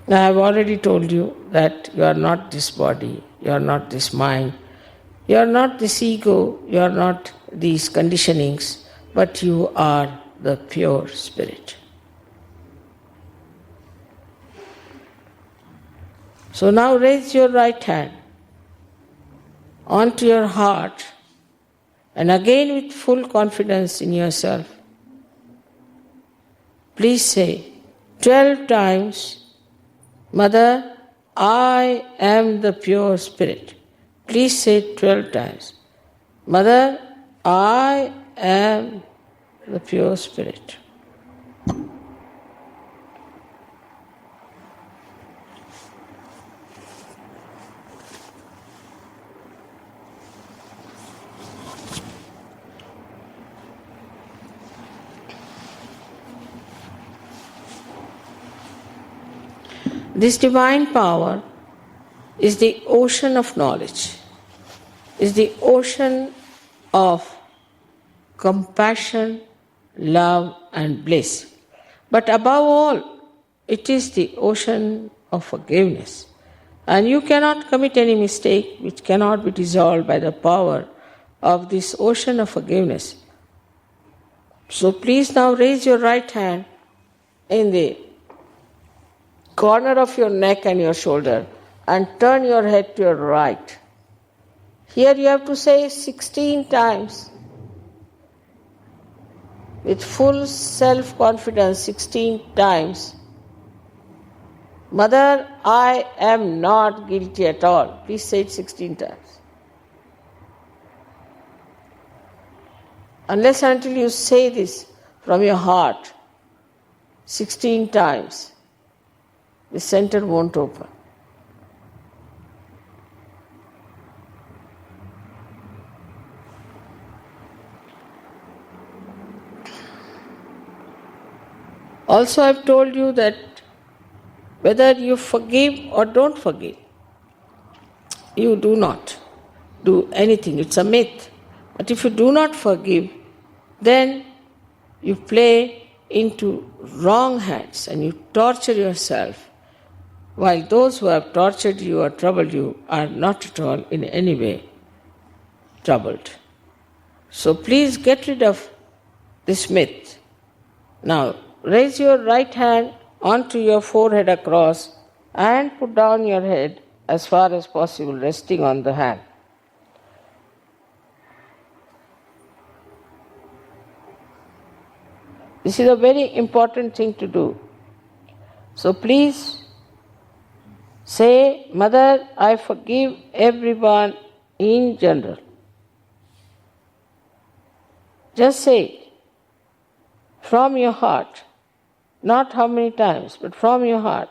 Now I have already told you that you are not this body, you are not this mind, you are not this ego, you are not these conditionings, but you are the pure spirit. So now raise your right hand onto your heart and again with full confidence in yourself, please say 12 times, Mother, I am the pure spirit. Please say it 12 times. Mother, I am the pure spirit. This divine power is the ocean of knowledge, is the ocean of compassion, love and bliss. But above all, it is the ocean of forgiveness. And you cannot commit any mistake which cannot be dissolved by the power of this ocean of forgiveness. So please now raise your right hand in the corner of your neck and your shoulder and turn your head to your right. Here you have to say 16 times with full self-confidence, 16 times. Mother, I am not guilty at all. Please say it 16 times. Unless until you say this from your heart 16 times, the center won't open. Also, I've told you that whether you forgive or don't forgive, you do not do anything. It's a myth. But if you do not forgive, then you play into wrong hands and you torture yourself, while those who have tortured you or troubled you are not at all in any way troubled. So please get rid of this myth. Now, raise your right hand onto your forehead across and put down your head as far as possible, resting on the hand. This is a very important thing to do. So please say, Mother, I forgive everyone in general. Just say it from your heart. Not how many times, but from your heart.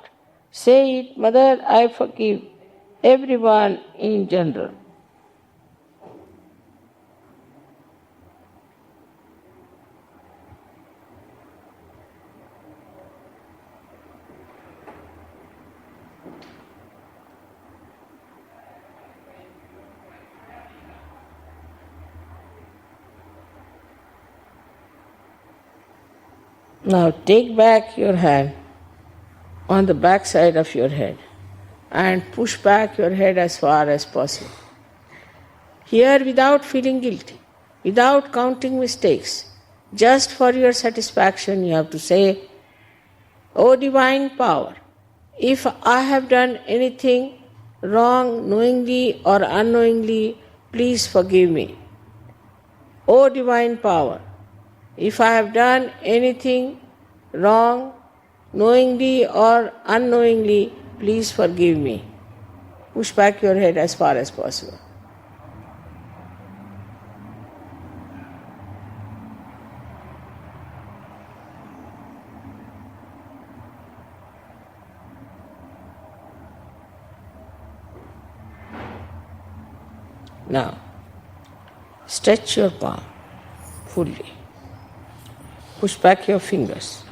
Say it, Mother, I forgive everyone in general. Now take back your hand on the back side of your head and push back your head as far as possible. Here, without feeling guilty, without counting mistakes, just for your satisfaction, you have to say, O Divine Power, if I have done anything wrong knowingly or unknowingly, please forgive me. O Divine Power, if I have done anything wrong, knowingly or unknowingly, please forgive me. Push back your head as far as possible. Now, stretch your palm fully. Push back your fingers.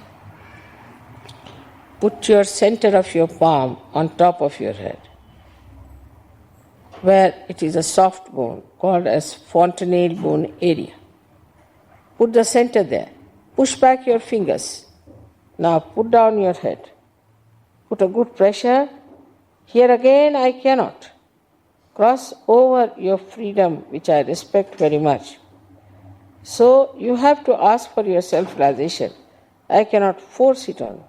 Put your center of your palm on top of your head, where it is a soft bone called as fontanelle bone area. Put the center there. Push back your fingers. Now put down your head. Put a good pressure. Here again I cannot. Cross over your freedom, which I respect very much. So you have to ask for your self-realization. I cannot force it on you.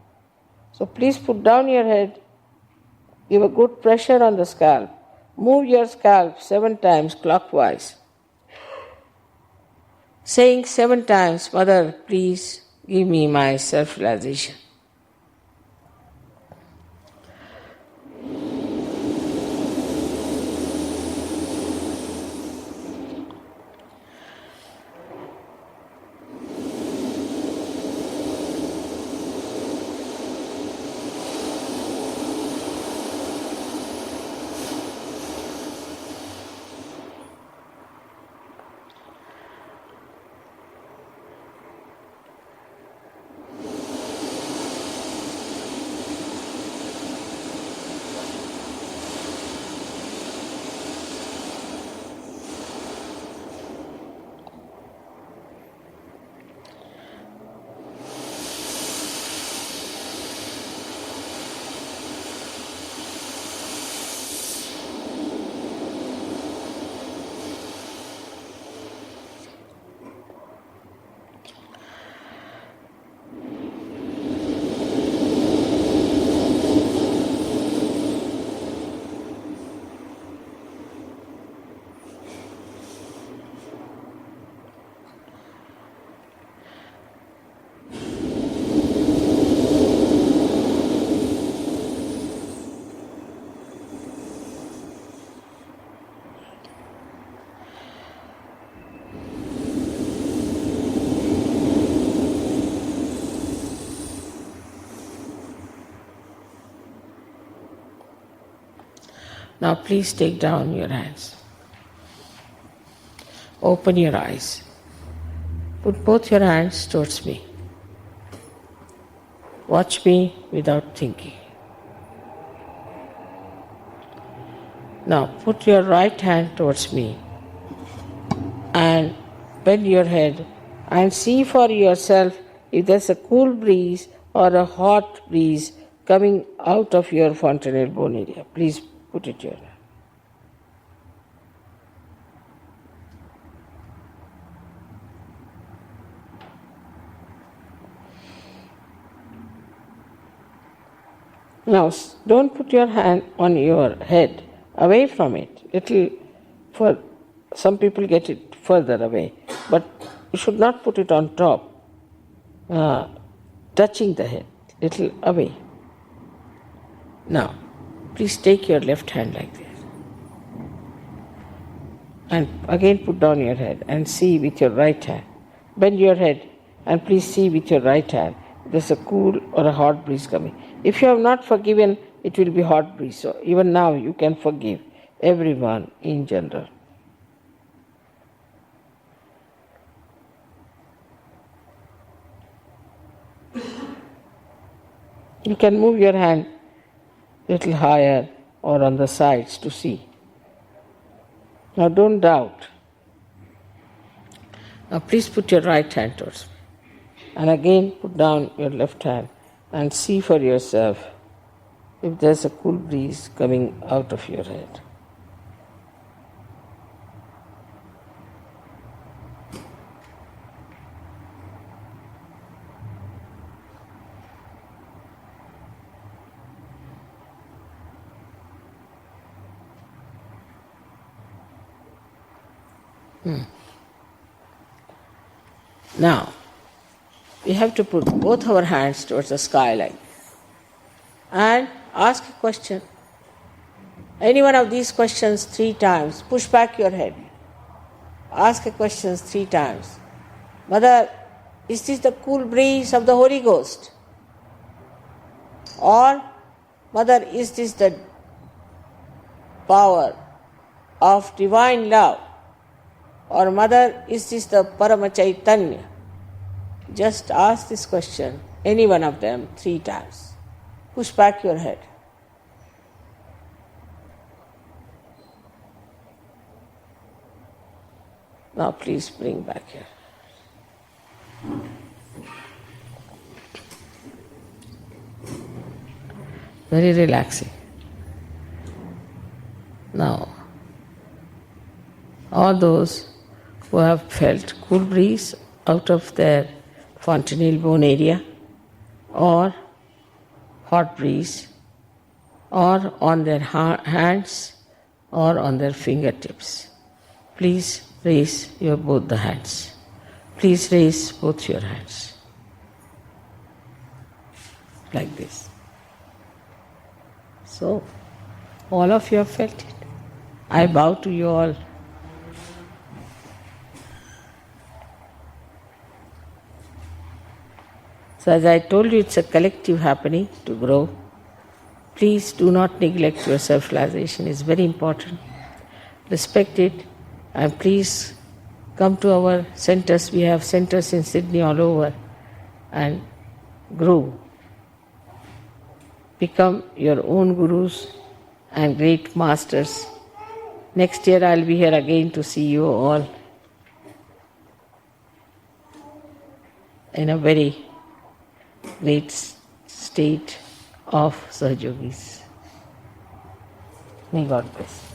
So please put down your head, give a good pressure on the scalp, move your scalp 7 times clockwise, saying 7 times, Mother, please give me my self-realization. Now please take down your hands. Open your eyes. Put both your hands towards me. Watch me without thinking. Now put your right hand towards me and bend your head and see for yourself if there's a cool breeze or a hot breeze coming out of your fontanelle bone area. Please put it here. Now, don't put your hand on your head, away from it. For some people get it further away, but you should not put it on top, touching the head, little away. Now, please take your left hand like this, and again put down your head and see with your right hand. Bend your head and please see with your right hand if there's a cool or a hot breeze coming. If you have not forgiven, it will be hot breeze. So even now you can forgive everyone in general. You can move your hand a little higher or on the sides to see. Now don't doubt. Now please put your right hand towards me. And again put down your left hand and see for yourself if there's a cool breeze coming out of your head. Now, we have to put both our hands towards the sky like this and ask a question. Any one of these questions 3 times. Push back your head. Ask a question 3 times. Mother, is this the cool breeze of the Holy Ghost? Or, Mother, is this the power of divine love? Or, Mother, is this the Parama Chaitanya? Just ask this question, any one of them, 3 times. Push back your head. Now please bring back here. Very relaxing. Now, all those who have felt cool breeze out of their fontanelle bone area, or hot breeze, or on their hands, or on their fingertips, please raise both the hands. Please raise both your hands. Like this. So, all of you have felt it. I bow to you all. So as I told you, it's a collective happening to grow. Please do not neglect your self-realization. It's very important. Respect it, and please come to our centers. We have centers in Sydney all over, and grow. Become your own gurus and great masters. Next year I'll be here again to see you all in a very great state of Sahajogis. May God bless.